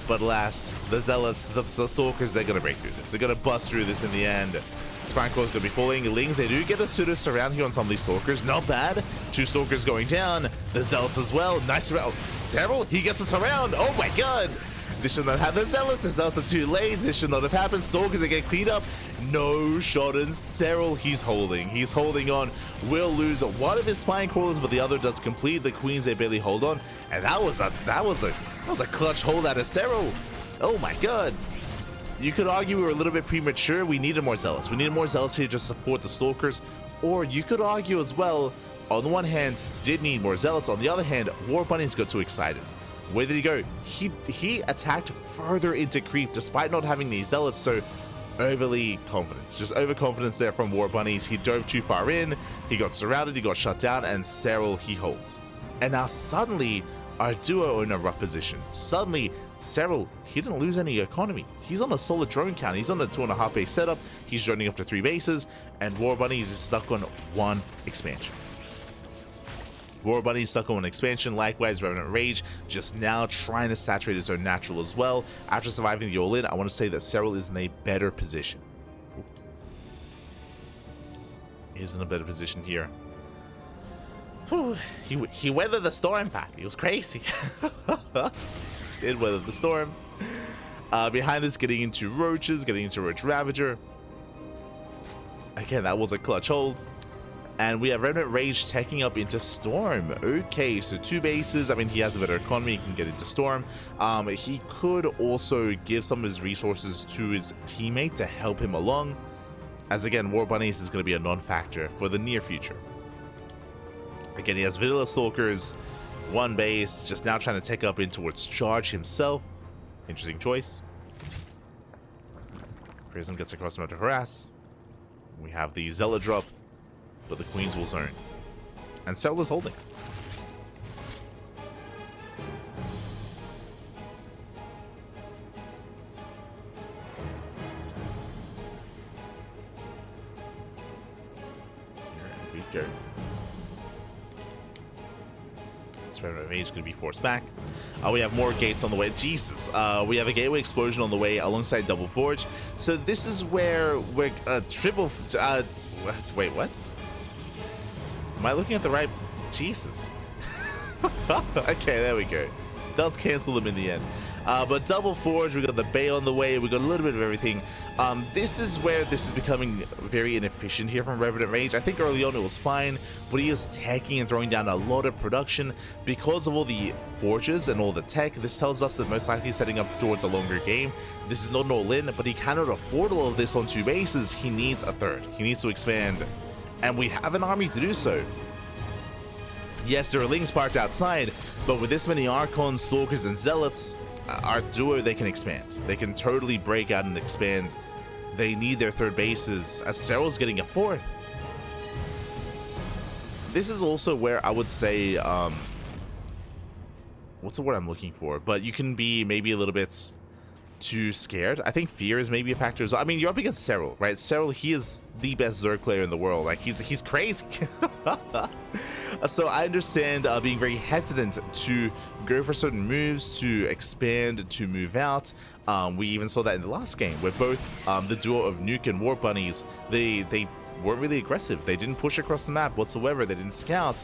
but alas, the Zealots, the Stalkers, they're gonna break through this. They're gonna bust through this in the end. Spine Crawler's gonna be falling. Lings, they do get a pseudo surround here on some of these Stalkers. Not bad. 2 Stalkers going down. The Zealots as well. Nice surround. Serral, he gets a surround. Oh my god. This should not have the Zealots. The Zealots are too late. This should not have happened. Stalkers, they get cleaned up. No shot in Serral. He's holding. He's holding on. Will lose one of his Spine Crawlers, but the other does complete. The Queens, they barely hold on. And that was a clutch hold out of Serral. Oh my god. You could argue we were a little bit premature. We needed more Zealots. We needed more Zealots here to just support the Stalkers. Or you could argue as well, on the one hand, did need more Zealots. On the other hand, Warbunnies got too excited. Where did he go? He attacked further into creep despite not having these Zealots, so overly confident. Just overconfidence there from Warbunnies. He dove too far in, he got surrounded, he got shut down, and Serral, he holds. And now suddenly, our duo are in a rough position. Suddenly, Serral, he didn't lose any economy. He's on a solid drone count. He's on a 2.5 base setup. He's joining up to 3 bases, and Warbunnies is stuck on 1 expansion. Warbunnies stuck on 1 expansion. Likewise, RevenantRage just now trying to saturate his own natural as well. After surviving the all-in, I want to say that Serral is in a better position. He is in a better position here. Whew. He weathered the storm, Pat. He was crazy. Did weather the storm. Behind this, getting into Roaches, getting into Roach Ravager. Again, that was a clutch hold. And we have RevenantRage taking up into Storm. Okay, so 2 bases. I mean, he has a better economy. He can get into Storm. He could also give some of his resources to his teammate to help him along. As again, Warbunnies is going to be a non-factor for the near future. Again, he has Vanilla Stalkers, 1 base, just now trying to take up in towards Charge himself. Interesting choice. Prism gets across him to harass. We have the Zealot drop, but the Queens will zone. And Serral is holding. Here we go. RevenantRage is going to be forced back. We have more gates on the way. Jesus. We have a gateway explosion on the way alongside Double Forge. So this is where we're triple. Wait, what? Am I looking at the right? Jesus. Okay, there we go. Does cancel them in the end. But Double Forge, we got the Bay on the way, we got a little bit of everything. This is where this is becoming very inefficient here from RevenantRage. I think early on it was fine, but he is taking and throwing down a lot of production because of all the forges and all the tech. This tells us that most likely he's setting up towards a longer game. This is not an all-in, but he cannot afford all of this on 2 bases. He needs a 3rd. He needs to expand, and we have an army to do so. Yes, there are Lings parked outside, but with this many Archons, Stalkers, and Zealots, our duo, they can expand. They can totally break out and expand. They need their 3rd bases, as Serral's getting a 4th. This is also where I would say, what's the word I'm looking for? But you can be maybe a little bit too scared. I think fear is maybe a factor as well. I mean, you're up against Serral, right? Serral, he is the best Zerg player in the world. Like, he's crazy. So I understand being very hesitant to go for certain moves, to expand, to move out. We even saw that in the last game, where both the duo of Nuke and Warbunnies, they weren't really aggressive. They didn't push across the map whatsoever. They didn't scout,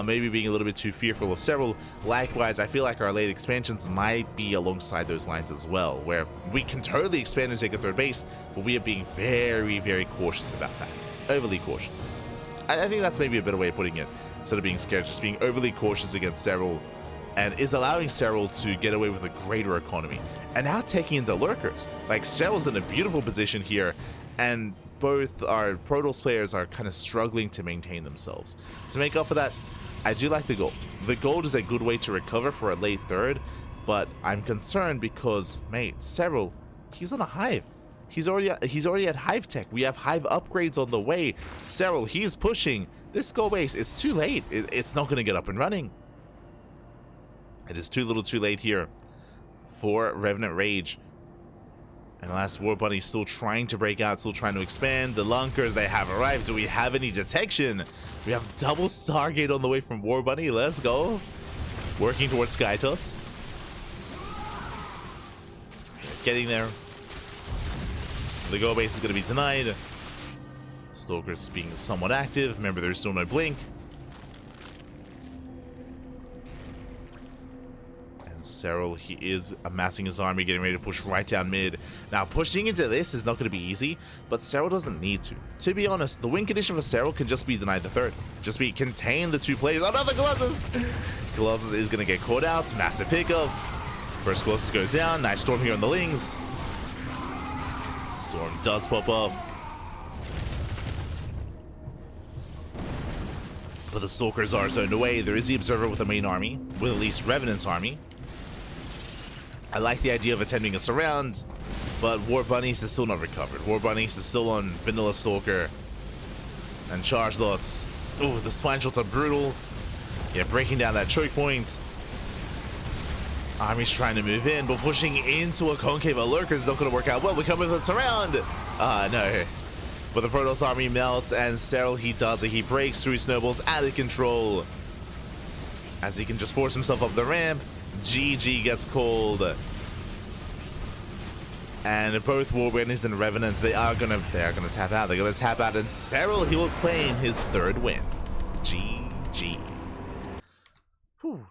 maybe being a little bit too fearful of Serral. Likewise, I feel like our late expansions might be alongside those lines as well, where we can totally expand and take a 3rd base, but we are being very, very cautious about that. Overly cautious. I think that's maybe a better way of putting it. Instead of being scared, just being overly cautious against Serral, and is allowing Serral to get away with a greater economy. And now taking into Lurkers. Like, Serral's in a beautiful position here, and both our Protoss players are kind of struggling to maintain themselves. To make up for that, I do like the gold. The gold is a good way to recover for a late 3rd, but I'm concerned because, mate, Serral, he's on a Hive. He's already at Hive tech. We have Hive upgrades on the way. Serral, he's pushing. This gold base, it's too late. It's not going to get up and running. It is too little too late here for RevenantRage. And last Warbunny still trying to break out, still trying to expand. The Lunkers, they have arrived. Do we have any detection? We have double Stargate on the way from Warbunny. Let's go. Working towards Sky Toss. Getting there. The go base is going to be denied. Stalker's being somewhat active. Remember, there's still no blink. And Serral, he is amassing his army, getting ready to push right down mid. Now, pushing into this is not going to be easy, but Serral doesn't need to. To be honest, the win condition for Serral can just be denied the third. Just be contain the two players. Oh no, the Colossus! Colossus is going to get caught out. Massive pickup. First Colossus goes down. Nice storm here on the Lings. Storm does pop off. But the Stalkers are zoned away. There is the Observer with the main army, with at least Revenant's army. I like the idea of attempting a surround, but Warbunnies is still not recovered. Warbunnies is still on Vanilla Stalker. And Charge Lots. Ooh, the Spine Shots are brutal. Yeah, breaking down that choke point. Army's trying to move in, but pushing into a concave lurker is not going to work out well. We come with a surround. No. But the Protoss army melts, and Serral, he does it. He breaks through, snowballs out of control. As he can just force himself up the ramp. GG gets called. And both Warbunnies and Revenants, they are gonna tap out. They're gonna tap out, and Serral, he will claim his third win. GG. Whew.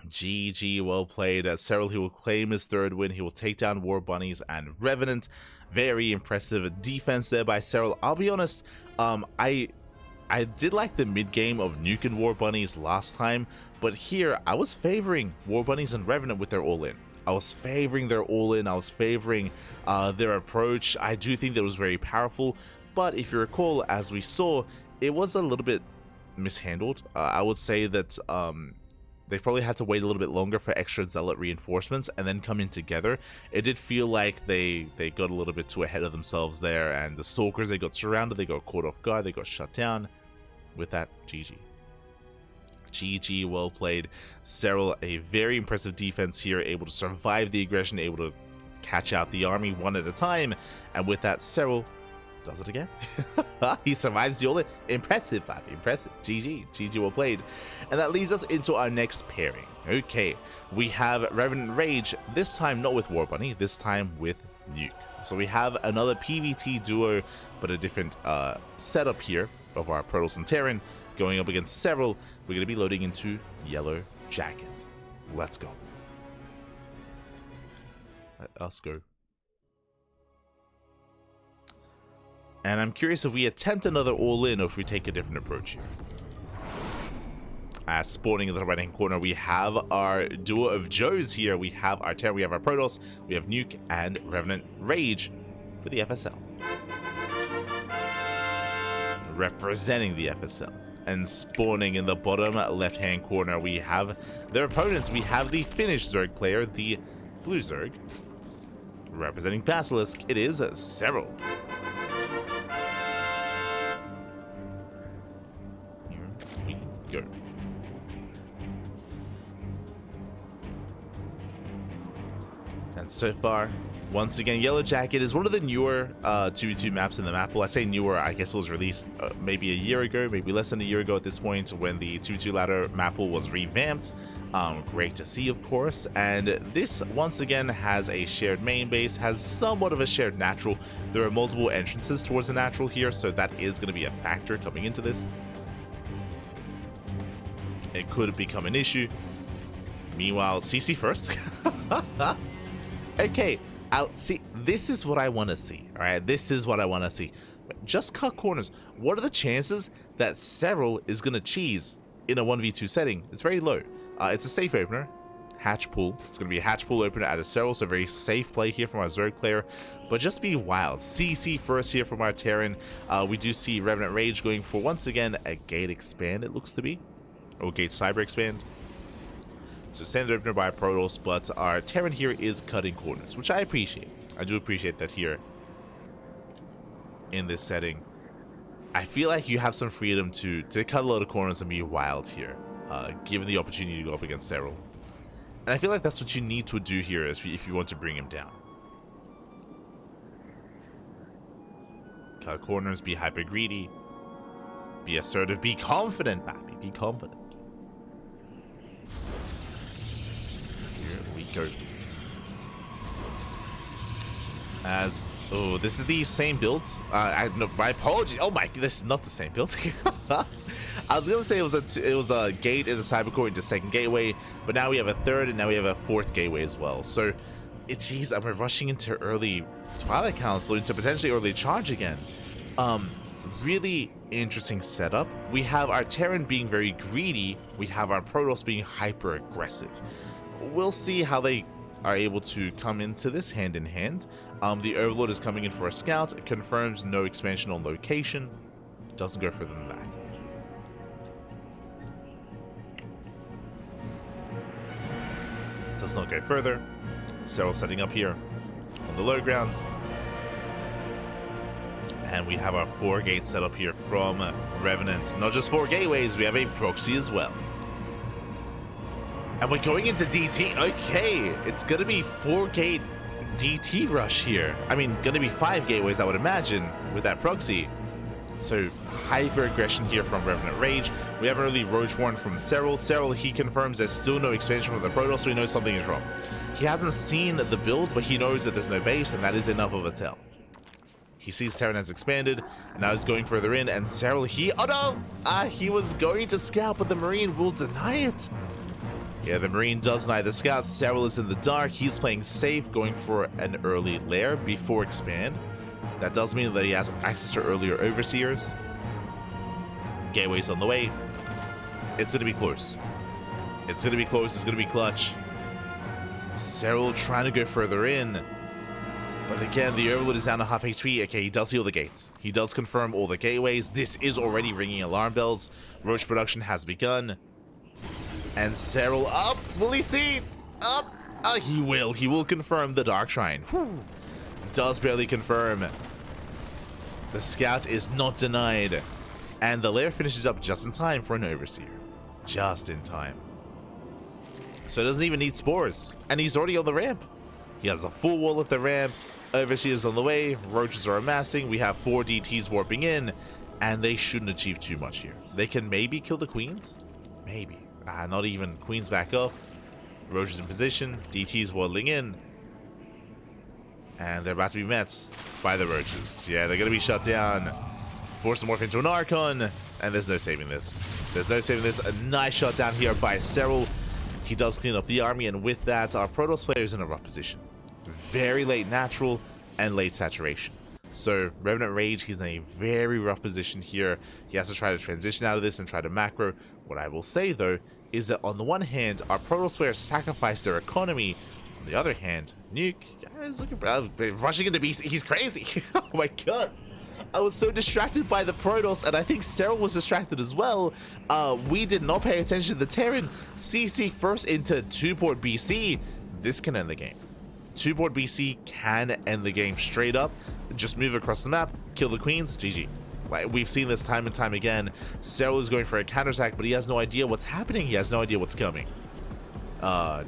GG, well played. Serral, he will claim his third win. He will take down Warbunnies and Revenant. Very impressive defense there by Serral. I'll be honest, I did like the mid-game of Nuke and Warbunnies last time, but here I was favoring Warbunnies and Revenant with their all-in. I was favoring their all-in. I was favoring their approach. I do think that was very powerful, but if you recall, as we saw, it was a little bit mishandled. I would say that they probably had to wait a little bit longer for extra Zealot reinforcements and then come in together. It did feel like they got a little bit too ahead of themselves there, and the Stalkers, they got surrounded, they got caught off guard, they got shut down. With that, GG. GG, well played. Serral, a very impressive defense here, able to survive the aggression, able to catch out the army one at a time, and with that, Serral does it again. He survives the all-in. Impressive, Bobby. Impressive. GG. GG, well played. And that leads us into our next pairing. Okay, we have RevenantRage, this time not with Warbunny, this time with Nuke. So we have another PvT duo, but a different setup here of our Protoss and Terran going up against Serral. We're going to be loading into Yellow Jackets. Let's go. Let us go. And I'm curious if we attempt another all-in or if we take a different approach here. Spawning in the right-hand corner, we have our duo of Joes here. We have our Terran, we have our Protoss, we have Nuke and RevenantRage for the FSL. Representing the FSL. And spawning in the bottom left-hand corner, we have their opponents. We have the Finnish Zerg player, the Blue Zerg. Representing Basilisk, it is Serral. Here we go. And so far, once again, Yellow Jacket is one of the newer 2v2 maps in the map pool. I say newer, I guess it was released maybe a year ago, maybe less than a year ago at this point, when the 2v2 ladder map pool was revamped. Great to see, of course. And this, once again, has a shared main base, has somewhat of a shared natural. There are multiple entrances towards the natural here, so that is going to be a factor coming into this. It could become an issue. Meanwhile, CC first. Okay. See, this is what I want to see, all right? This is what I want to see. Just cut corners. What are the chances that Serral is going to cheese in a 1v2 setting? It's very low. It's a safe opener. Hatch pool. It's going to be a hatch pool opener out of Serral, so a very safe play here from our Zerg player. But just be wild. CC first here from our Terran. We do see RevenantRage going for, once again, a gate expand, it looks to be. Or gate cyber expand. So standard opener by Protoss, but our Terran here is cutting corners, which I appreciate. I do appreciate that here in this setting. I feel like you have some freedom to cut a lot of corners and be wild here, given the opportunity to go up against Serral. And I feel like that's what you need to do here if you want to bring him down. cut corners, be hyper greedy, be assertive, be confident, baby, be confident. Here we go. As oh, this is the same build. No, my apologies. Oh my, this is not the same build. I was gonna say it was a gate in the cybercore into second gateway, but now we have a third, and now we have a fourth gateway as well. So, geez, we're rushing into early Twilight Council, into potentially early charge again. Really interesting setup. We have our Terran being very greedy. We have our Protoss being hyper aggressive. We'll see how they are able to come into this hand in hand. The Overlord is coming in for a scout. It confirms no expansion on location. Doesn't go further than that. Does not go further. Serral setting up here on the low ground. And we have our 4 gates set up here from Revenant. Not just 4 gateways, we have a proxy as well. And we're going into DT. Okay, it's going to be 4-gate DT rush here. I mean, going to be 5 gateways, I would imagine, with that proxy. So, hyper aggression here from RevenantRage. We have an early Roach Warren from Serral. Serral, he confirms there's still no expansion from the Protoss, so he knows something is wrong. He hasn't seen the build, but he knows that there's no base, and that is enough of a tell. He sees Terran has expanded, and now he's going further in, and Serral, oh no! He was going to scout, but the Marine will deny it. Yeah, the Marine does deny the scout. Serral is in the dark. He's playing safe, going for an early lair before expand. That does mean that he has access to earlier overseers. Gateway's on the way. It's going to be close. It's going to be close. It's going to be clutch. Serral trying to go further in. But again, the Overlord is down to half HP. Okay, he does heal the gates. He does confirm all the gateways. This is already ringing alarm bells. Roach production has begun. And Serral up. Will he see? Up. He will. He will confirm the Dark Shrine. Whew. Does barely confirm. The scout is not denied. And the lair finishes up just in time for an overseer. Just in time. So it doesn't even need spores. And he's already on the ramp. He has a full wall at the ramp. Overseers on the way. Roaches are amassing. We have 4 DTs warping in. And they shouldn't achieve too much here. They can maybe kill the queens. Maybe. Not even. Queens back up. Roaches in position. DTs waddling in. And they're about to be met by the roaches. Yeah, they're going to be shut down. Force them morph into an Archon. And there's no saving this. There's no saving this. A nice shutdown here by Serral. He does clean up the army. And with that, our Protoss player is in a rough position. Very late natural and late saturation. So RevenantRage, he's in a very rough position here. He has to try to transition out of this and try to macro. What I will say, though, is that on the one hand, our Protoss players sacrifice their economy. On the other hand, Nuke, guys, look at rushing into BC. He's crazy. Oh my god. I was so distracted by the Protoss, and I think Serral was distracted as well. We did not pay attention to the Terran. CC first into 2-port BC. This can end the game. 2-port BC can end the game straight up. Just move across the map, kill the queens, GG. Like, we've seen this time and time again. Serral is going for a counterattack, but he has no idea what's happening. He has no idea what's coming. No.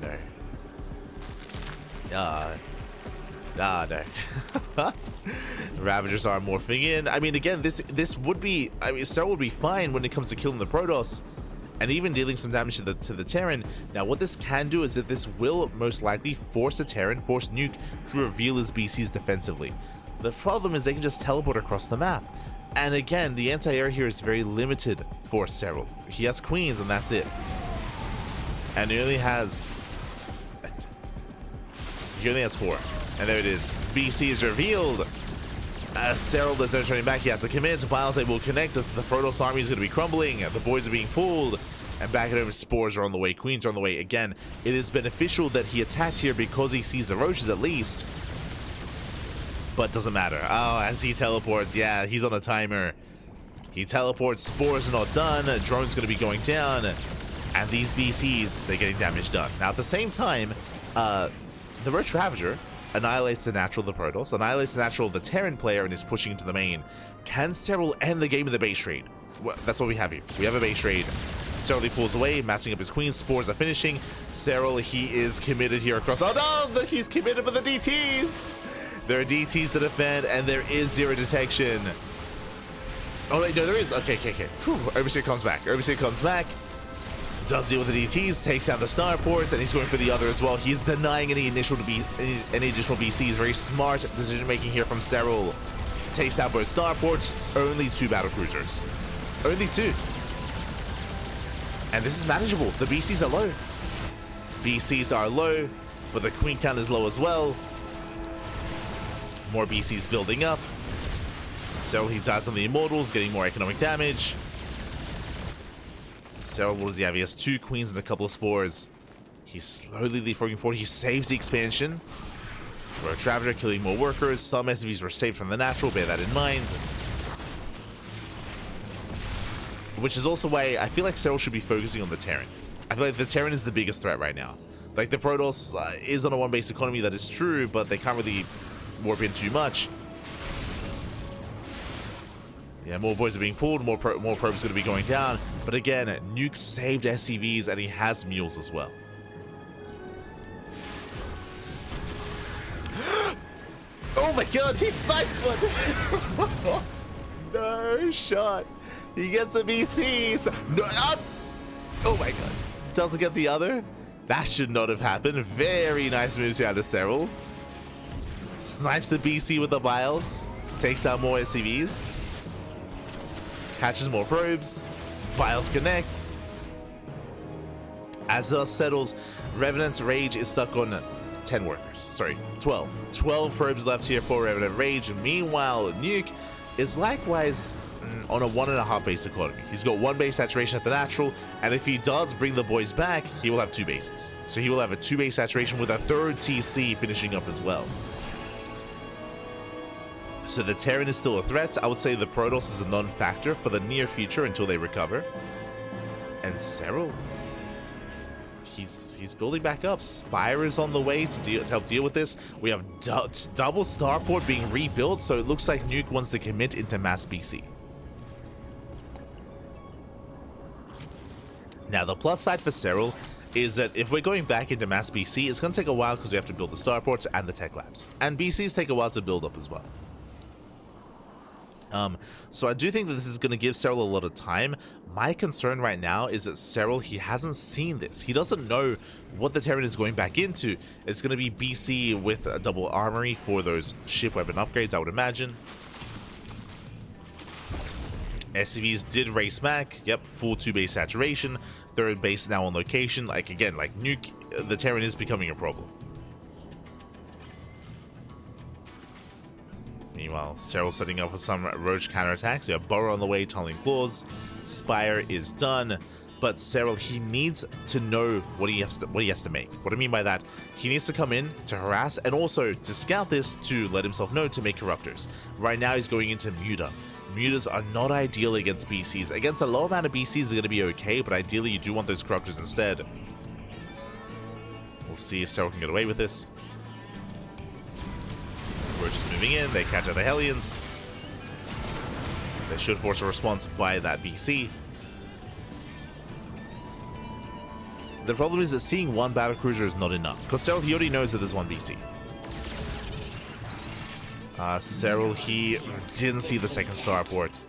No. Ravagers are morphing in. I mean, again, this would be... I mean, Serral would be fine when it comes to killing the Protoss and even dealing some damage to the Terran. Now, what this can do is that this will most likely force a Terran, force Nuke to reveal his BCs defensively. The problem is they can just teleport across the map. And again, the anti-air here is very limited for Serral. He has queens and that's it. And he only has 4. And there it is. BC is revealed. Serral does no turning back. He has to commit. Biosite will connect. The Protoss army is going to be crumbling. The boys are being pulled. And back over, spores are on the way. Queens are on the way. Again, it is beneficial that he attacked here because he sees the roaches at least. But doesn't matter. Oh, as he teleports, yeah, he's on a timer. He teleports. Spores are not done. Drone's going to be going down. And these BCs, they're getting damage done. Now, at the same time, the Roach Ravager annihilates the natural of the Protoss, annihilates the natural of the Terran player, and is pushing into the main. Can Serral end the game with a base trade? Well, that's what we have here. We have a base trade. Serral pulls away, massing up his queens. Spores are finishing. Serral, he is committed here across. Oh no! He's committed with the DTs! There are DTs to defend, and there is zero detection. Oh, wait, no, there is. Okay. Whew. Overseer comes back. Does deal with the DTs, takes down the starports, and he's going for the other as well. He's denying any additional BCs. Very smart decision making here from Serral. Takes down both starports. Only 2 battlecruisers. Only 2. And this is manageable. The BCs are low. But the queen count is low as well. More BCs building up. Serral, he dives on the immortals, getting more economic damage. Serral, what does he have? He has 2 queens and a couple of spores. He's slowly leapfrogging forward. He saves the expansion. Roach Ravager killing more workers. Some SCVs were saved from the natural, bear that in mind. Which is also why I feel like Serral should be focusing on the Terran. I feel like the Terran is the biggest threat right now. Like, the Protoss is on a 1-base economy, that is true, but they can't really warp in too much. Yeah, more boys are being pulled, more probes are going to be going down. But again, Nuke saved SCVs, and he has mules as well. Oh my god, he snipes one! No shot. He gets a BC. No, oh my god. Doesn't get the other? That should not have happened. Very nice moves here out of Serral. Snipes the BC with the Biles. Takes out more SCVs. Catches more probes. Biles connect. As dust settles, RevenantRage is stuck on 10 workers. Sorry, 12. 12 probes left here for RevenantRage. Meanwhile, Nuke is likewise on a 1.5 base economy. He's got 1 base saturation at the natural, and if he does bring the boys back, he will have 2 bases. So he will have a 2 base saturation with a 3rd TC finishing up as well. So the Terran is still a threat. I would say the Protoss is a non-factor for the near future until they recover. And Serral, he's building back up. Spire is on the way to help deal with this. We have double starport being rebuilt, so it looks like Nuke wants to commit into mass BC. Now, the plus side for Serral is that if we're going back into mass BC, it's going to take a while because we have to build the starports and the tech labs. And BCs take a while to build up as well. So I do think that this is going to give Serral a lot of time. My concern right now is that Serral, he hasn't seen this. He doesn't know what the Terran is going back into. It's going to be BC with a double armory for those ship weapon upgrades, I would imagine. SCVs did race back. Yep, full 2 base saturation. 3rd base now on location. Like, again, like Nuke, the Terran is becoming a problem. Meanwhile, Serral setting up for some Roach counterattacks. We have Burrow on the way, tunneling claws. Spire is done, but Serral, he needs to know what he has to make. What I mean by that, he needs to come in to harass and also to scout this to let himself know to make corruptors. Right now, he's going into Muta. Mutas are not ideal against BCs. Against a low amount of BCs is going to be okay, but ideally you do want those corruptors instead. We'll see if Serral can get away with this. Roach is moving in, they catch out the Hellions. They should force a response by that BC. The problem is that seeing 1 battlecruiser is not enough, because Serral, he already knows that there's 1 BC. Serral, he didn't see the 2nd starport.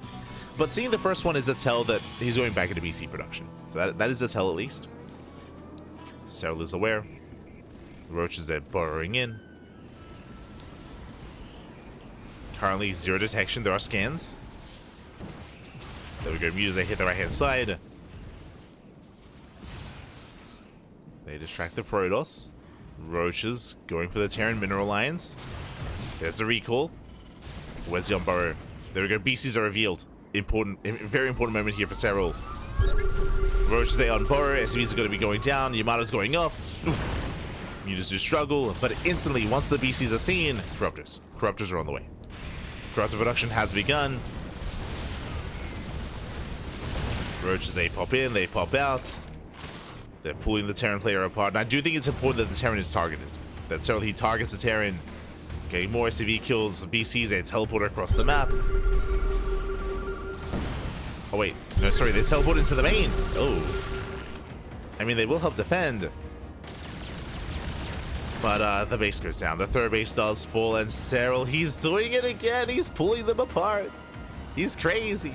But seeing the first one is a tell that he's going back into BC production. So that is a tell at least. Serral is aware. Roach is there burrowing in. Currently 0 detection. There are scans. There we go. Mutas, they hit the right-hand side. They distract the Protoss. Roaches going for the Terran mineral lines. There's the recall. Where's the Burrow? There we go. BCs are revealed. Very important moment here for Serral. Roaches, they on Burrow. SCVs are going to be going down. Yamato's going up. Oof. Mutas do struggle, but instantly, once the BCs are seen, Corruptors. Corruptors are on the way. Corruptor production has begun. Roaches, they pop in, they pop out. They're pulling the Terran player apart. And I do think it's important that the Terran is targeted. That Serral, he targets the Terran. Getting more SCV kills, BCs, they teleport across the map. Oh wait, no, sorry, they teleport into the main. Oh. I mean, they will help defend. But the base goes down. The 3rd base does fall, and Serral, he's doing it again. He's pulling them apart. He's crazy.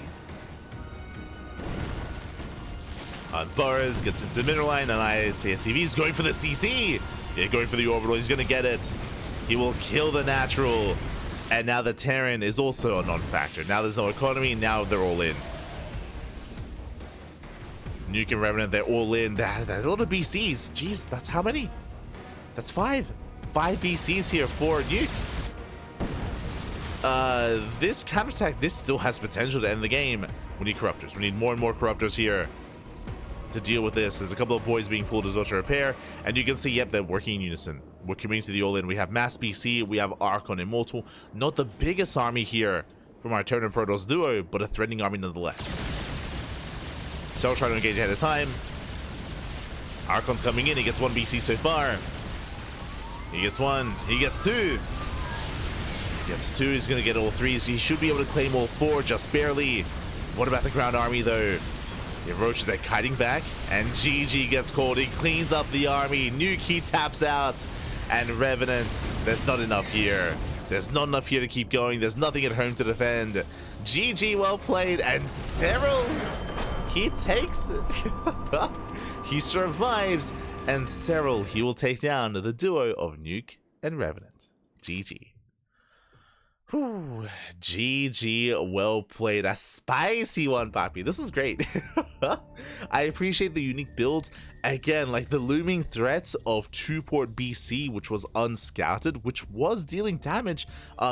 On Burrs, gets into the middle line, and I say SCV's going for the CC. Yeah, going for the orbital. He's going to get it. He will kill the natural. And now the Terran is also a non-factor. Now there's no economy. Now they're all in. Nuke and Revenant, they're all in. There's a lot of BCs. Jeez, that's how many? That's 5. 5 BCs here for Nuke. This counterattack, this still has potential to end the game. We need Corruptors. We need more and more Corruptors here to deal with this. There's a couple of boys being pulled as well to repair, and you can see, yep, they're working in unison. We're coming to the all-in. We have Mass BC, we have Archon Immortal. Not the biggest army here from our Terran and Protoss duo, but a threatening army nonetheless. Serral trying to engage ahead of time. Archon's coming in. He gets 1 BC so far. He gets 1. He gets 2. Gets 2. He's going to get all 3. So he should be able to claim all 4 just barely. What about the ground army, though? The Roaches are kiting back, and GG gets called. He cleans up the army. Nuke, he taps out. And Revenant, there's not enough here. There's not enough here to keep going. There's nothing at home to defend. GG, well played. And Serral, he takes it. He survives. And Serral, he will take down the duo of Nuke and Revenant. GG. Whew. GG, well played. A spicy one, Papi. This was great. I appreciate the unique builds. Again, like the looming threat of 2-port BC, which was unscouted, which was dealing damage.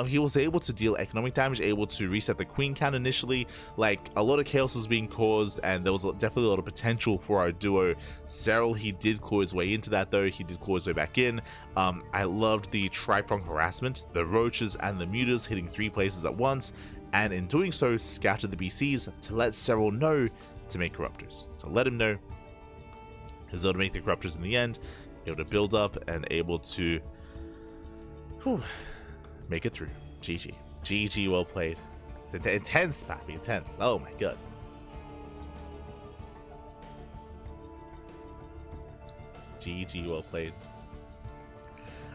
He was able to deal economic damage, able to reset the queen count initially. Like, a lot of chaos was being caused, and there was definitely a lot of potential for our duo. Serral, he did claw his way into that, though. He did claw his way back in. I loved the tri-prong harassment, the Roaches and the Mutas hitting 3 places at once, and in doing so, scouted the BCs to let Serral know to make Corruptors. To let him know he was able to make the Corruptors in the end, able to build up and able to make it through. GG. GG, well played. It's intense, Pappy, intense. Oh my god. GG, well played.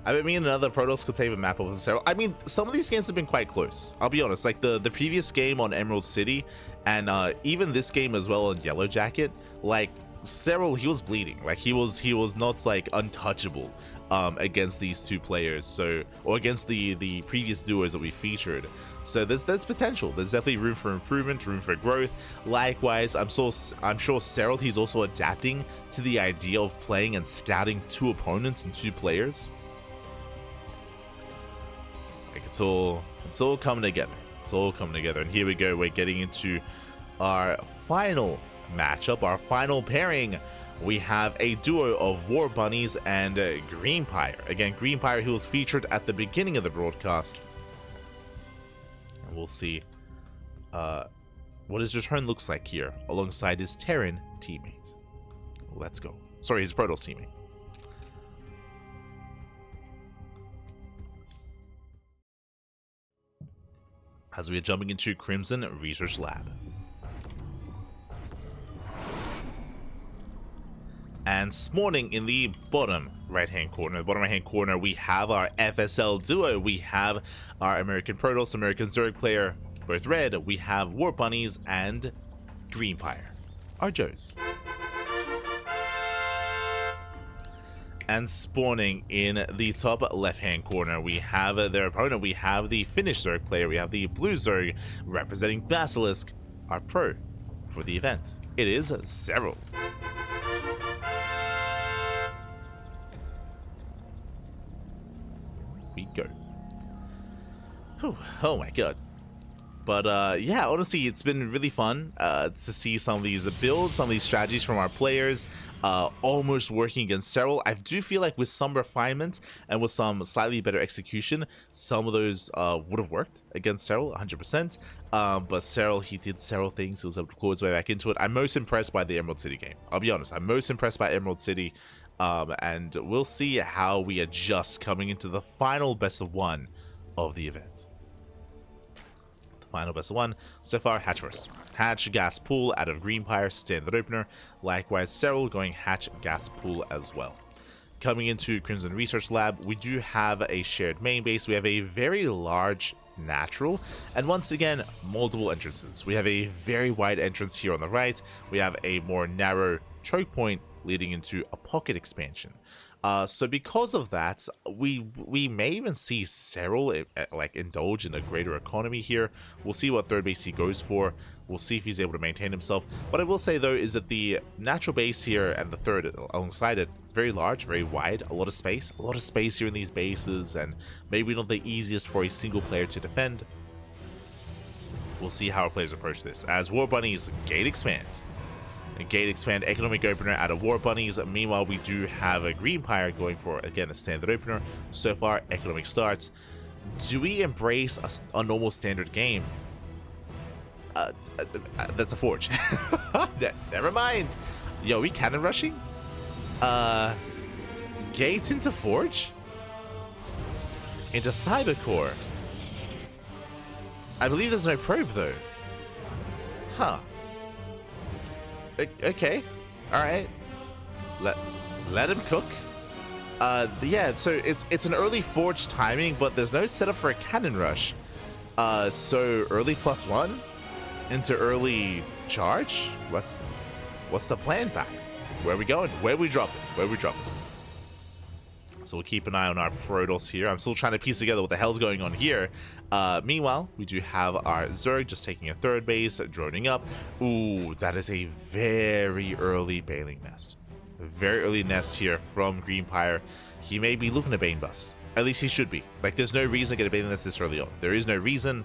I mean, another Protoss could take a map over Serral. I mean, some of these games have been quite close. I'll be honest. Like the previous game on Emerald City, and even this game as well on Yellow Jacket. Like Serral, he was bleeding. Like he was not like untouchable against these 2 players. So, or against the previous duos that we featured. So there's potential. There's definitely room for improvement, room for growth. Likewise, I'm sure Serral, he's also adapting to the idea of playing and scouting 2 opponents and 2 players. It's all coming together. It's all coming together. And here we go. We're getting into our final matchup, our final pairing. We have a duo of Warbunnies and Greempire. Again, Greempire, who was featured at the beginning of the broadcast. And we'll see what his return looks like here alongside his Terran teammate. Let's go. Sorry, his Protoss teammate. As we are jumping into Crimson Research Lab. And spawning in the bottom right-hand corner, we have our FSL duo. We have our American Protoss, American Zerg player, both red. We have Warbunnies and Greempire, our Joes. And spawning in the top left-hand corner, we have their opponent. We have the Finnish Zerg player. We have the blue Zerg representing Basilisk, our pro for the event. It is Serral. We go. Whew, oh my god. But yeah, honestly, it's been really fun to see some of these builds, some of these strategies from our players almost working against Serral. I do feel like with some refinement and with some slightly better execution, some of those would have worked against Serral 100%. But Serral, he did Serral things. He was able to claw his way back into it. I'm most impressed by the Emerald City game. I'll be honest. I'm most impressed by Emerald City. And we'll see how we adjust coming into the final best of 1 of the event. Final best of 1. So far, Hatch first. Hatch, Gas Pool out of Greempire, standard opener. Likewise, Serral going Hatch, Gas Pool as well. Coming into Crimson Research Lab, we do have a shared main base. We have a very large natural, and once again, multiple entrances. We have a very wide entrance here on the right. We have a more narrow choke point leading into a pocket expansion. So because of that, we may even see Serral like indulge in a greater economy here. We'll see what third base he goes for. We'll see if he's able to maintain himself. What I will say though is that the natural base here and the third alongside it, very large, very wide, a lot of space here in these bases, and maybe not the easiest for a single player to defend. We'll see how our players approach this as Warbunnies gate expand. Gate expand economic opener out of Warbunnies. Meanwhile, we do have a Greempire going for, again, a standard opener. So far, economic starts. Do we embrace a normal standard game? That's a forge. Never mind. Yo, we cannon rushing? Gates into forge? Into cybercore? I believe there's no probe though. Huh. Okay, all right. Let him cook. Yeah. So it's an early forge timing, but there's no setup for a cannon rush. So early +1 into early charge. What's the plan back? Where are we going? Where are we dropping? Where are we dropping? So we'll keep an eye on our Protoss here. I'm still trying to piece together what the hell's going on here. Meanwhile, we do have our Zerg just taking a third base, droning up. Ooh, that is a very early Bailing Nest. A very early nest here from Greempire. He may be looking to Bane Bust. At least he should be. Like, there's no reason to get a Bailing Nest this early on. There is no reason.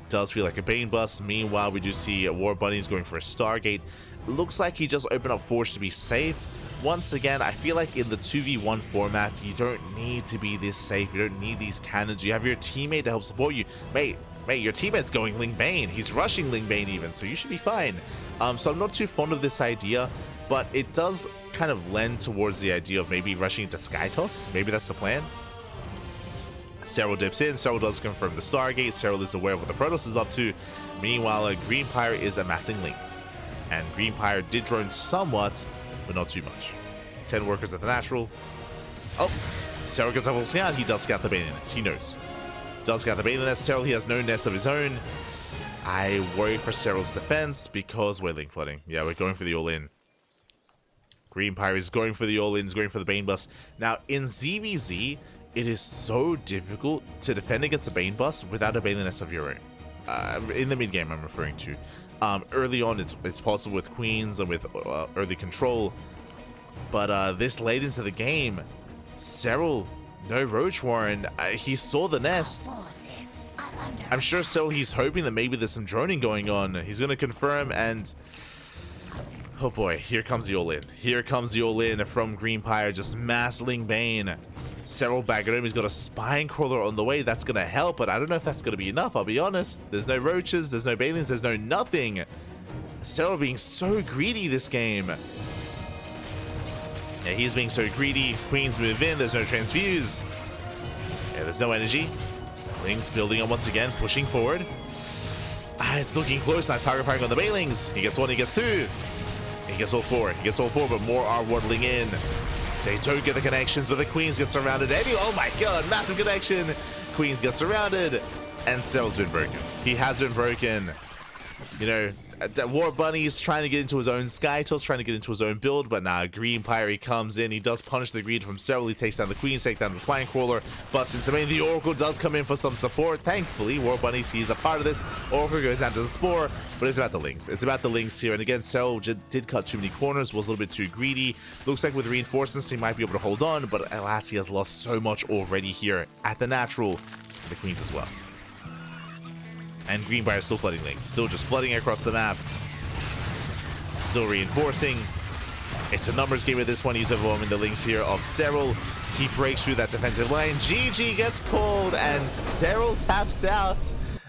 Does feel like a Bane Bust. Meanwhile, we do see Warbunnies going for a Stargate. Looks like he just opened up Forge to be safe. Once again, I feel like in the 2v1 format, you don't need to be this safe. You don't need these cannons. You have your teammate to help support you. Mate, your teammate's going Ling Bane. He's rushing Ling Bane even, so you should be fine. So I'm not too fond of this idea, but it does kind of lend towards the idea of maybe rushing into Sky Toss. Maybe that's the plan. Serral dips in. Serral does confirm the Stargate. Serral is aware of what the Protoss is up to. Meanwhile, Greempire is amassing Lings. And Greempire did drone somewhat, but not too much. 10 workers at the natural. Oh, Serral gets a full scout. He does scout the Bailing Nest. He knows. Does scout the Bailing Nest. Serral, he has no nest of his own. I worry for Serral's defense because we're link flooding. Yeah, we're going for the all-in. Greempire is going for the all-ins, going for the Bane Bust. Now, in ZVZ, it is so difficult to defend against a Bane Bust without a Bailing Nest of your own. In the mid-game, I'm referring to. Early on, it's possible with Queens and with early control. But this late into the game, Serral, no Roach Warren, he saw the nest. I'm sure Serral, he's hoping that maybe there's some droning going on. He's going to confirm and... oh boy, here comes the all-in. Here comes the all-in from Greempire, just mass Ling Bane. Serral back at home, he's got a Spine Crawler on the way. That's going to help, but I don't know if that's going to be enough, I'll be honest. There's no Roaches, there's no Balins, there's no nothing. Serral being so greedy this game. Yeah, he's being so greedy. Queens move in, there's no transfuse. Yeah, there's no energy. Lings building up once again, pushing forward. It's looking close. Nice target firing on the Bailings. He gets one, he gets two. He gets all four. He gets all four, but more are waddling in. They don't get the connections, but the Queens get surrounded. Oh my god, massive connection. Queens get surrounded, and Serral's been broken. He has been broken. You know, Warbunnies trying to get into his own Sky Toss, trying to get into his own build, but now Greempire, he comes in, he does punish the greed from Serral, he takes down the Queens, takes down the Spine Crawler, busts into main. The Oracle does come in for some support. Thankfully, Warbunnies, he's a part of this. Oracle goes down to the Spore, but it's about the Lings. It's about the Lings here, and again, Serral did cut too many corners, was a little bit too greedy. Looks like with reinforcements, he might be able to hold on, but alas, he has lost so much already here at the natural, and the Queens as well. And Greempire is still flooding Lings, still just flooding across the map. Still reinforcing. It's a numbers game with this one. He's overwhelming the Lings here of Serral. He breaks through that defensive line. GG gets called, and Serral taps out.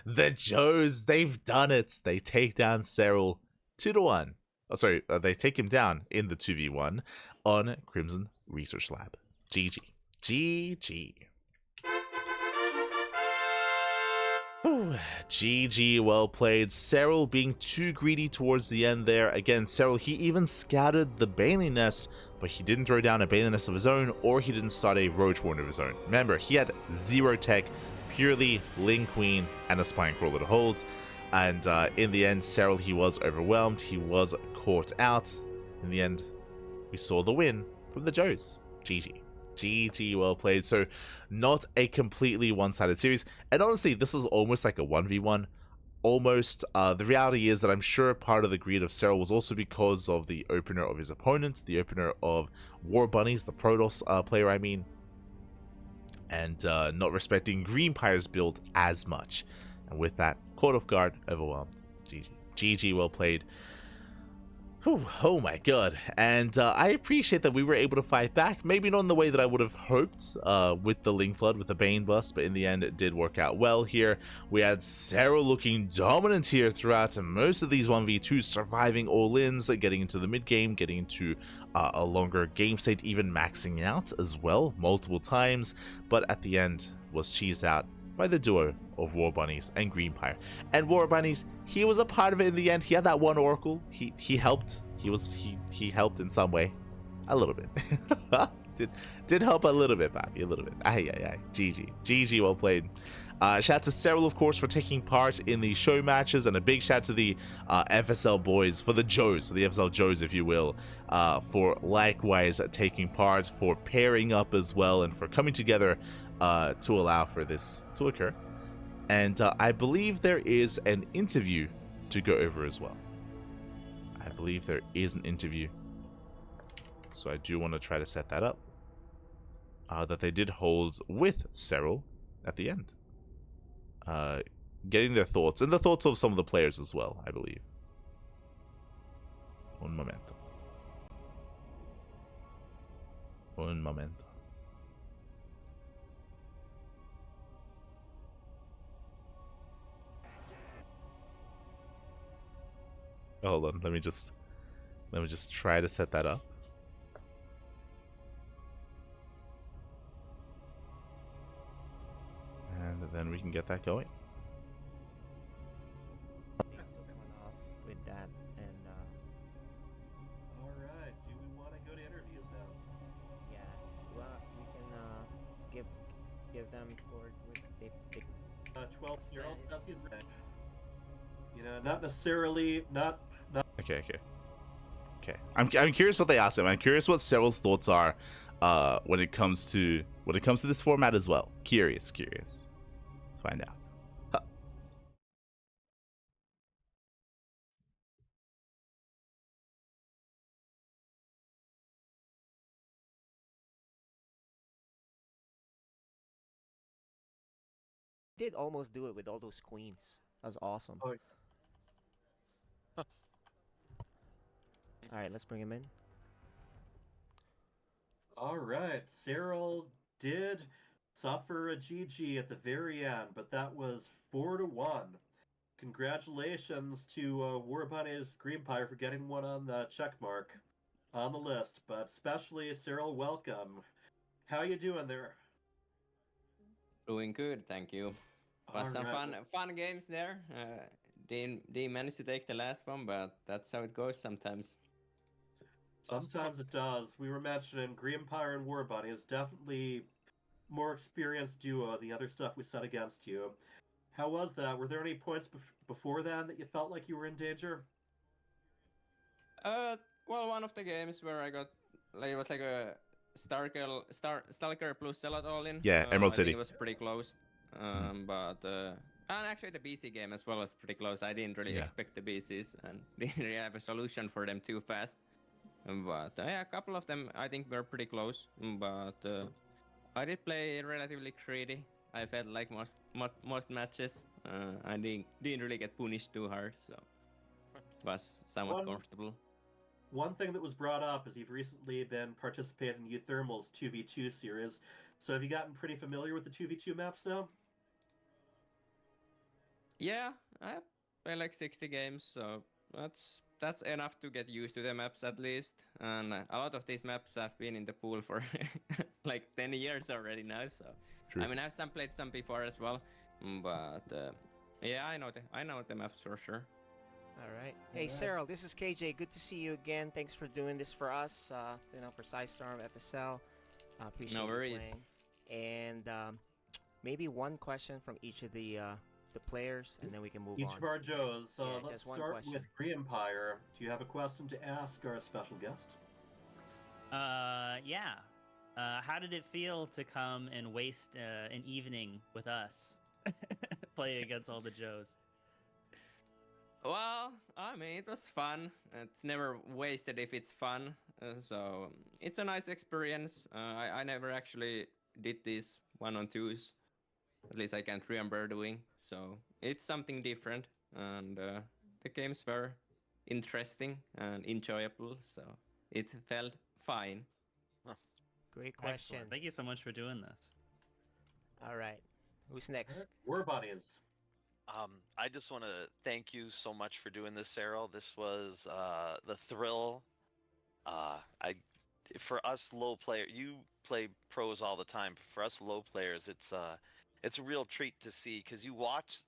The Joes, they've done it. They take down Serral 2-1. Oh, sorry, they take him down in the 2v1 on Crimson Research Lab. GG. GG. Ooh, GG, well played. Serral being too greedy towards the end there. Again, Serral, he even scouted the Bailing Nest, but he didn't throw down a Bailing Nest of his own, or he didn't start a Roach Warren of his own. Remember, he had 0 tech, purely Ling Queen and a Spine Crawler to hold. And in the end, Serral, he was overwhelmed. He was caught out. in the end, we saw the win from the Joes. GG. GG, well played. So, not a completely one-sided series. And honestly, this is almost like a 1v1. Almost. The reality is that I'm sure part of the greed of Serral was also because of the opener of his opponent, the opener of Warbunnies, the Protoss player, I mean, and not respecting Greempire's build as much. And with that, caught off guard, overwhelmed. GG. GG, well played. Whew, oh my god. And I appreciate that we were able to fight back. Maybe not in the way that I would have hoped with the Ling Flood, with the Bane Bust, but in the end it did work out well here. We had Serral looking dominant here throughout most of these 1v2s, surviving all-ins, getting into the mid-game, getting into a longer game state, even maxing out as well multiple times, but at the end was cheesed out by the duo of Warbunnies and Greempire. And Warbunnies, he was a part of it in the end. He had that one Oracle. He helped. He helped in some way. A little bit. did help a little bit, Bobby. A little bit. Aye. GG. GG, well played. Shout out to Serral, of course, for taking part in the show matches, and a big shout out to the FSL boys, for the Joes, for the FSL Joes, if you will, for likewise taking part, for pairing up as well, and for coming together to allow for this to occur. And I believe there is an interview to go over as well. I believe there is an interview. So I do want to try to set that up. That they did hold with Serral at the end. Getting their thoughts, and the thoughts of some of the players as well, I believe. Un momento. Un momento. Hold on, let me just try to set that up. And then we can get that going. With that, and all right, do we want to go to interviews now? yeah, well, we can give them forward with the 12 Serral says he's ready. You know, not necessarily, not. Okay. I'm curious what they asked him. I'm curious what Serral's thoughts are when it comes to this format as well. Curious. Let's find out. Huh. did almost do it with all those queens. That was awesome. Oh. All right, let's bring him in. All right, Serral did suffer a GG at the very end, but that was 4-1. Congratulations to Warbunnies Greempire for getting one on the check mark on the list, but especially Serral, welcome. How you doing there? Doing good, thank you. Was some fun games there. Didn't manage to take the last one, but that's how it goes sometimes. Sometimes it does. We were mentioning Greempire and Warbunnies, definitely more experienced duo. The other stuff we set against you. How was that? Were there any points before then that you felt like you were in danger? Well, one of the games where I got like, it was like a Stalker plus Zealot all in. Yeah, Emerald I City. think it was pretty close. But and actually the BC game as well was pretty close. I didn't really expect the BCs and didn't really have a solution for them too fast. But yeah, a couple of them I think were pretty close. But I did play relatively greedy. I felt like most matches. I didn't really get punished too hard, so it was somewhat comfortable. One thing that was brought up is you've recently been participating in Uthermal's 2v2 series. So have you gotten pretty familiar with the 2v2 maps now? Yeah, I play like 60 games, so that's enough to get used to the maps at least. And a lot of these maps have been in the pool for like 10 years already now. So True. I mean, I've played some before as well, but yeah, I know the maps for sure. All right. Hey, Serral, this is KJ. Good to see you again. Thanks for doing this for us. For Storm FSL. Appreciate No worries. you playing. And maybe one question from each of the the players, and then we can move Each on. of our Joes. So Yeah, let's just one start question. with Greempire. Do you have a question to ask our special guest? Yeah. How did it feel to come and waste an evening with us, playing against all the Joes? Well, I mean, it was fun. It's never wasted if it's fun. So it's a nice experience. I never actually did these one-on-twos. At least I can't remember doing. So it's something different. And the games were interesting and enjoyable. So it felt fine. Great question. Excellent. Thank you so much for doing this. All right. Who's next? Warbunnies. I just want to thank you so much for doing this, Serral. This was the thrill. For us low player, you play pros all the time. For us low players, it's a real treat to see because you watch,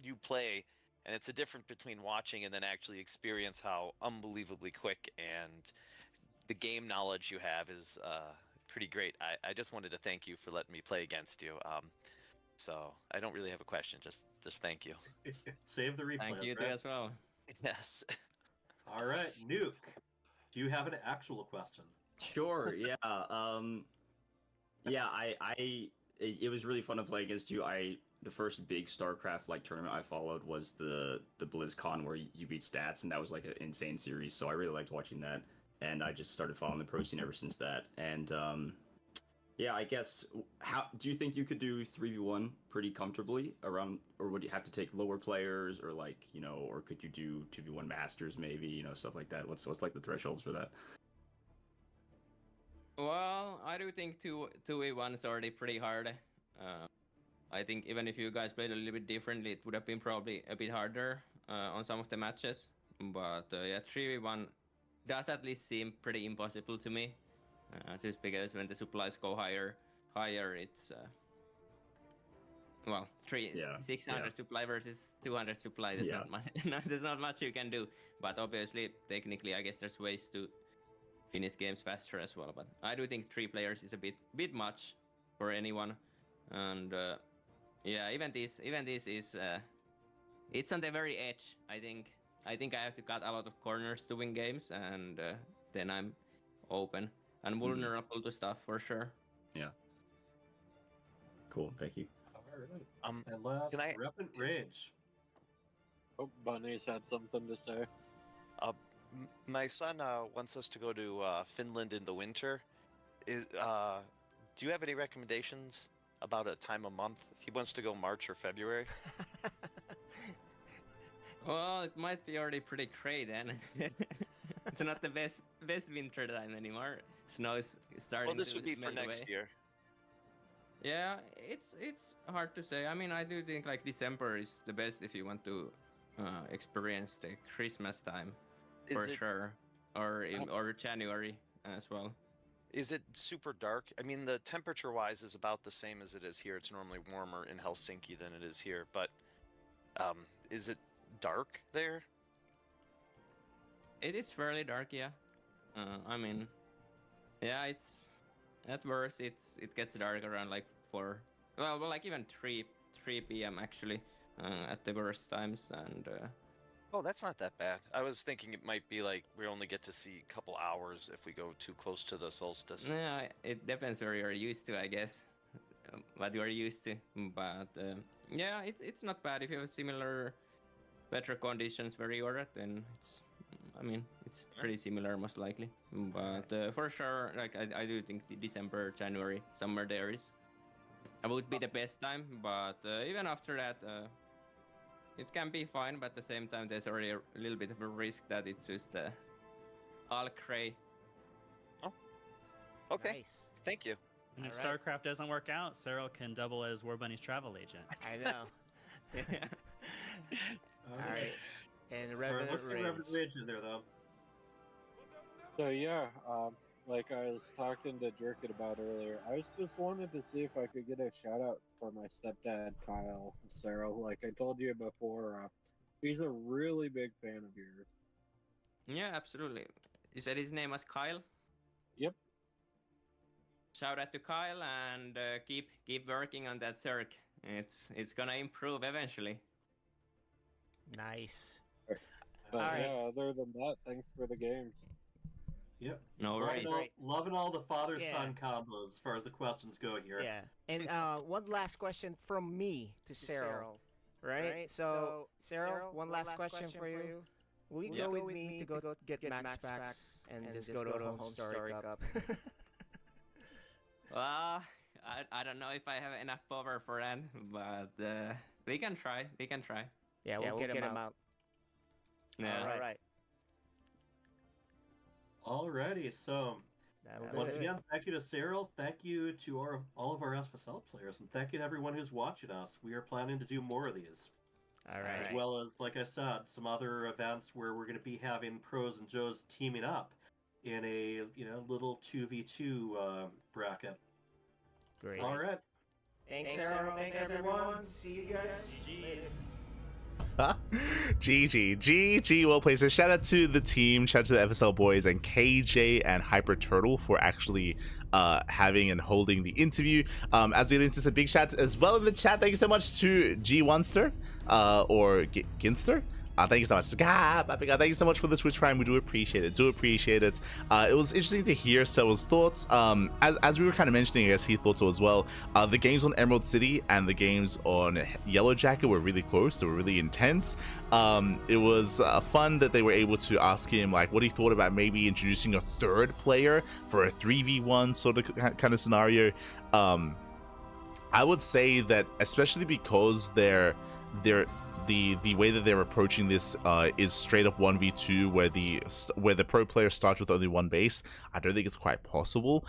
you play, and it's a difference between watching and then actually experience how unbelievably quick and the game knowledge you have is pretty great. I just wanted to thank you for letting me play against you. So I don't really have a question. Just thank you. Save the replay. Thank you too as well. Yes. All right, Nuke. Do you have an actual question? Sure. Yeah. Yeah. It was really fun to play against you. The first big StarCraft like tournament I followed was the BlizzCon where you beat Stats, and that was like an insane series. So I really liked watching that, and I just started following the pro scene ever since that. And yeah, I guess, how do you think you could do 3v1 pretty comfortably around, or would you have to take lower players, or like, you know, or could you do 2v1 masters maybe, you know, stuff like that? What's like the thresholds for that? Well, I do think 2v1 is already pretty hard. I think even if you guys played a little bit differently, it would have been probably a bit harder on some of the matches. But yeah, 3v1 does at least seem pretty impossible to me. Just because when the supplies go higher, it's well, 600 supply versus 200 supply. There's not much. There's not much you can do. But obviously, technically, I guess there's ways to finish games faster as well. But I do think 3 players is a bit much for anyone. And yeah, even this is it's on the very edge. I think I have to cut a lot of corners to win games, and then I'm open and vulnerable to stuff for sure. Yeah. Cool. Thank you. All right. And last, RevenantRage. Oh, Bunnies had something to say. My son wants us to go to Finland in the winter. Do you have any recommendations about a time of month? He wants to go March or February. Well, it might be already pretty gray then. It's not the best winter time anymore. Snow's starting. Well, this to would be for melt next away. year. Yeah, it's hard to say. I mean, I do think like December is the best if you want to experience the Christmas time for sure, or January as well. Is it super dark? I mean, the temperature-wise is about the same as it is here. It's normally warmer in Helsinki than it is here, but is it dark there? It is fairly dark, yeah. I mean, yeah, it's at worst it gets dark around like 4, well like even 3 p.m. actually at the worst times, and oh, that's not that bad. I was thinking it might be like we only get to see a couple hours if we go too close to the solstice. Yeah, it depends where you're used to, I guess, what you're used to. But yeah, it's not bad if you have similar weather conditions where you are at, then it's pretty similar most likely. But for sure, like I do think the December, January, somewhere there would be the best time. But even after that, it can be fine. But at the same time, there's already a little bit of a risk that it's just all gray. Oh, okay. Nice. Thank you. And if All right. StarCraft doesn't work out, Serral can double as Warbunnies travel agent. I know. All right. And Let's get RevenantRage. RevenantRage in there, though. So yeah, like I was talking to Jerkit about earlier, I just wanted to see if I could get a shout out for my stepdad, Kyle Serral. Like I told you before, he's a really big fan of yours. Yeah, absolutely. You said his name was Kyle? Yep. Shout out to Kyle, and keep working on that Zerk. it's gonna improve eventually. Nice. But Alright. yeah, other than that, thanks for the games. Yep. No worries. Loving all the father-son Yeah. combos as far as the questions go here. Yeah. And one last question from me to Serral. Right? So, Serral, one last question for you. Will you go with me to go get max packs and just go to a home story cup? Well, I don't know if I have enough power for that, but we can try. We can try. Yeah, we'll get him out. Yeah. All right. Alrighty, so That'll once do it. again, thank you to Serral. Thank you to all of our FSL players, and thank you to everyone who's watching us. We are planning to do more of these. All right. As well as, like I said, some other events where we're going to be having pros and Joes teaming up in a little 2v2 bracket. Great. All right. Thanks, Serral. Thanks, everyone. See you guys. GG, well played. So shout out to the team, shout out to the FSL boys and KJ and Hyper Turtle for actually having and holding the interview. As we link to a big shout as well in the chat. Thank you so much to G1ster or Ginster. Thank you so much. Thank you so much for the Twitch Prime. We do appreciate it. It was interesting to hear Serral's thoughts. As we were kind of mentioning, I guess he thought so as well. The games on Emerald City and the games on Yellow Jacket were really close. They were really intense. It was fun that they were able to ask him like what he thought about maybe introducing a third player for a 3v1 sort of kind of scenario. I would say that especially because they're the way that they're approaching this is straight up 1v2 where the pro player starts with only one base. I don't think it's quite possible.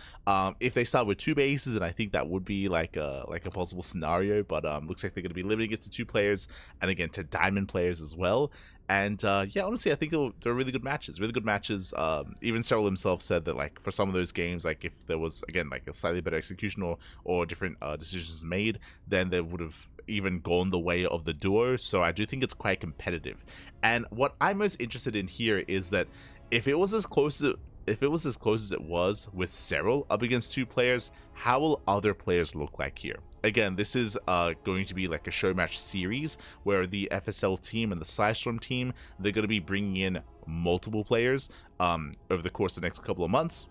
If they start with two bases, and I think that would be like a possible scenario, but looks like they're going to be limiting it to 2 players and again to diamond players as well. And yeah, honestly, I think they're really good matches. Even Serral himself said that like for some of those games, like if there was again like a slightly better execution or different decisions made, then they would have even gone the way of the duo. So I do think it's quite competitive. And what I'm most interested in here is that if it was as close as it was with Serral up against 2 players, how will other players look like here? Again, this is going to be like a show match series where the FSL team and the Psystorm team, they're going to be bringing in multiple players over the course of the next couple of months.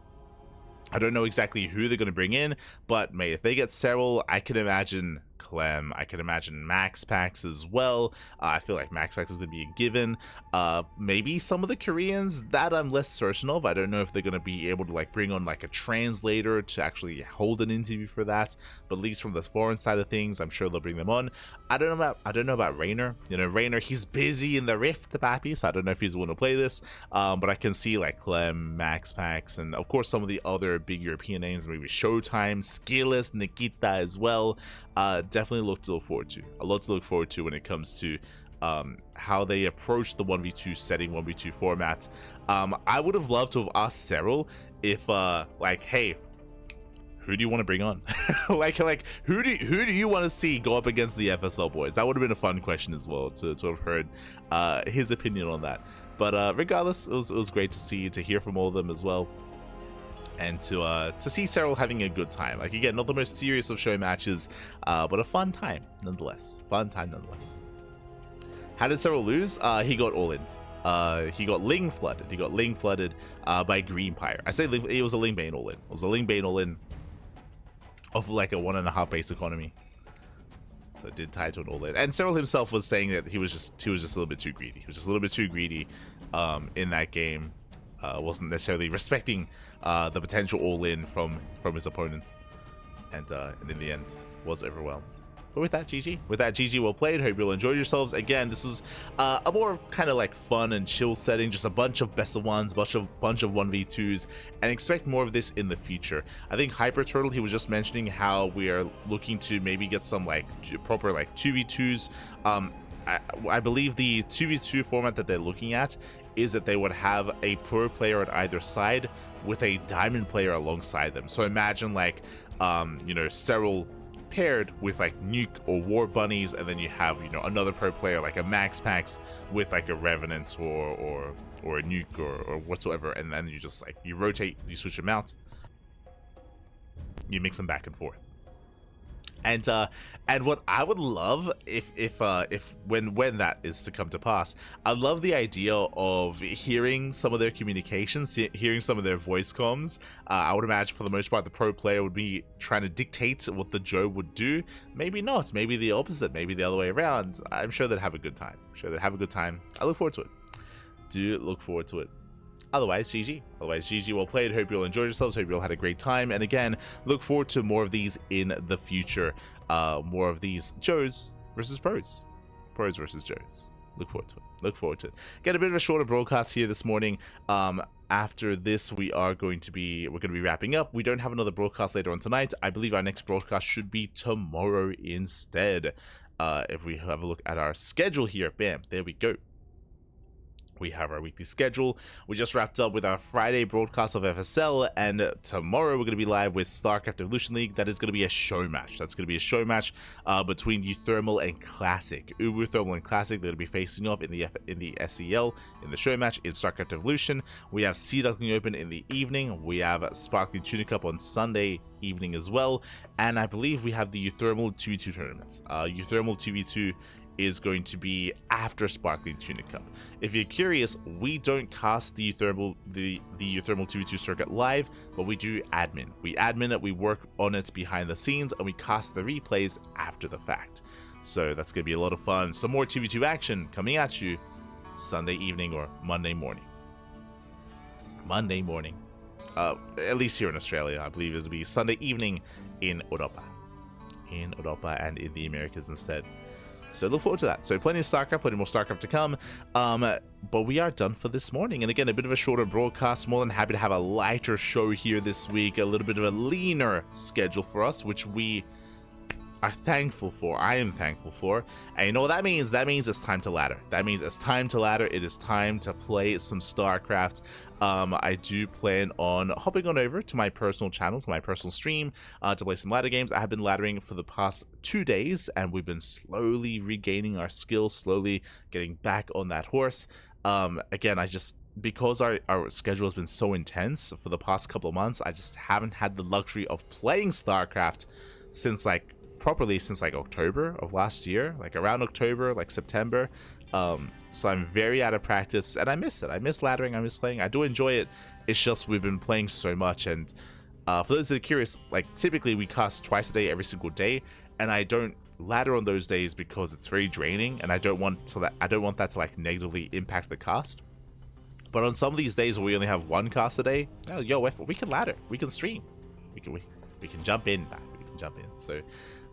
I don't know exactly who they're going to bring in, but mate, if they get Serral, I can imagine Clem, I can imagine Max Pax as well. I feel like Max Pax is going to be a given. Maybe some of the Koreans, that I'm less certain of. I don't know if they're going to be able to like bring on like a translator to actually hold an interview for that, but at least from the foreign side of things, I'm sure they'll bring them on. I don't know about Rainer. You know, Rainer, he's busy in the Rift, Pappy, so I don't know if he's willing to play this. But I can see like Clem, Max Pax, and of course some of the other big European names, maybe Showtime, Skilless, Nikita as well. Definitely a lot to look forward to when it comes to how they approach the 1v2 setting, 1v2 format. I would have loved to have asked Serral if like, hey, who do you want to bring on? like who do you want to see go up against the FSL boys? That would have been a fun question as well to have heard his opinion on that. But regardless, it was great to hear from all of them as well. And to see Serral having a good time. Like, again, not the most serious of show matches, but a fun time nonetheless. How did Serral lose? He got all in. He got Ling flooded. By Greempire. I say it was a Ling Bane all in. It was a Ling Bane all in of like a 1.5 base economy. So it did tie to an all in. And Serral himself was saying that he was just a little bit too greedy. He was just a little bit too greedy in that game. Wasn't necessarily respecting the potential all-in from his opponent, and in the end was overwhelmed. But with that, GG, well played. Hope you'll enjoy yourselves. Again, this was a more kind of like fun and chill setting, just a bunch of best of ones, bunch of 1v2s, and expect more of this in the future. I think Hyper Turtle, he was just mentioning how we are looking to maybe get some like proper like 2v2s. I believe the 2v2 format that they're looking at is that they would have a pro player on either side with a diamond player alongside them. So imagine like, Serral paired with like Nuke or Warbunnies, and then you have, another pro player like a Max Pax with like a Revenant or a Nuke or whatsoever, and then you just like, you rotate, you switch them out, you mix them back and forth. And what I would love if when that is to come to pass, I love the idea of hearing some of their communications, hearing some of their voice comms. I would imagine for the most part the pro player would be trying to dictate what the Joe would do. Maybe not. Maybe the opposite. Maybe the other way around. I'm sure they'd have a good time. I look forward to it. Do look forward to it. Otherwise, GG. Well played. Hope you all enjoyed yourselves. Hope you all had a great time. And again, look forward to more of these in the future. More of these Joes versus Pros. Pros versus Joes. Look forward to it. Get a bit of a shorter broadcast here this morning. After this, we're going to be wrapping up. We don't have another broadcast later on tonight. I believe our next broadcast should be tomorrow instead. If we have a look at our schedule here, bam, there we go. We have our weekly schedule. We just wrapped up with our Friday broadcast of FSL, and tomorrow we're going to be live with StarCraft Evolution League. That is going to be a show match. Between Uthermal and Classic. Thermal and Classic, they're going to be facing off in the SEL, in the show match in StarCraft Evolution. We have Sea Duckling Open in the evening. We have Sparkling Tuna Cup on Sunday evening as well. And I believe we have the Uthermal 2v2 tournaments. Uthermal 2v2 is going to be after Sparkling Tuna Cup. If you're curious, we don't cast the Uthermal 2v2 circuit live, but we do admin. We admin it, we work on it behind the scenes, and we cast the replays after the fact. So that's going to be a lot of fun. Some more 2v2 action coming at you Sunday evening or Monday morning. At least here in Australia. I believe it'll be Sunday evening in Europa. And in the Americas instead. So look forward to that. So plenty of StarCraft, plenty more StarCraft to come. But we are done for this morning. And again, a bit of a shorter broadcast. More than happy to have a lighter show here this week. A little bit of a leaner schedule for us, which we are thankful for. I am thankful for. And you know what that means? That means it's time to ladder. It is time to play some StarCraft. I do plan on hopping on over to my personal channel, to my personal stream, to play some ladder games. I have been laddering for the past 2 days, and we've been slowly regaining our skills, slowly getting back on that horse. Again, because our schedule has been so intense for the past couple of months, I just haven't had the luxury of playing StarCraft since properly since October of last year, around October, September. So I'm very out of practice, and I miss it. I miss laddering, I miss playing. I do enjoy it. It's just we've been playing so much, and for those that are curious, typically we cast twice a day every single day, and I don't ladder on those days because it's very draining, and I don't want that to negatively impact the cast. But on some of these days where we only have one cast a day, we can ladder, we can stream, we can jump in back, so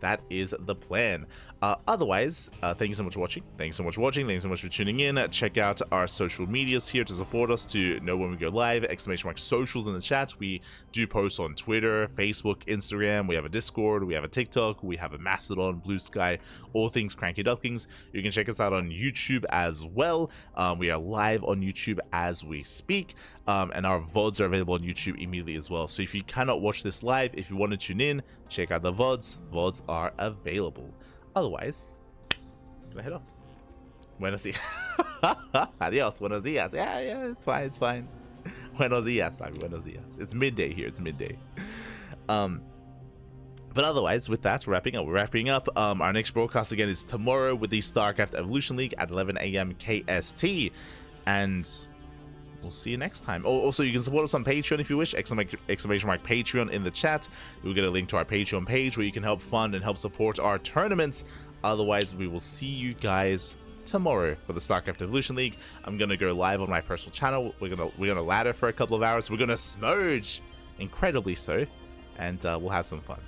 that is the plan. Otherwise, thank you so much for watching. Thanks so much for tuning in. Check out our social medias here to support us, to know when we go live. !socials in the chat. We do post on Twitter, Facebook, Instagram. We have a Discord. We have a TikTok. We have a Mastodon, Blue Sky, all things CranKy Ducklings. You can check us out on YouTube as well. We are live on YouTube as we speak. And our VODs are available on YouTube immediately as well. So if you cannot watch this live, if you want to tune in, check out the VODs. VODs are available. Otherwise, gonna head off. Buenos dias. Adios. Buenos dias. Yeah, it's fine. Buenos dias, baby. Buenos dias. It's midday here. But otherwise, with that, we're wrapping up. Our next broadcast again is tomorrow with the StarCraft Evolution League at 11 AM KST. And we'll see you next time. Also, you can support us on Patreon if you wish. Exclamation mark Patreon in the chat. You'll get a link to our Patreon page where you can help fund and help support our tournaments. Otherwise, we will see you guys tomorrow for the StarCraft Evolution League. I'm gonna go live on my personal channel. We're gonna ladder for a couple of hours. We're gonna smurge, incredibly so, and we'll have some fun.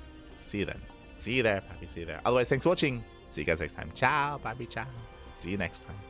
See you then. See you there, papi. See you there. Otherwise, thanks for watching. See you guys next time. Ciao, papi. Ciao. See you next time.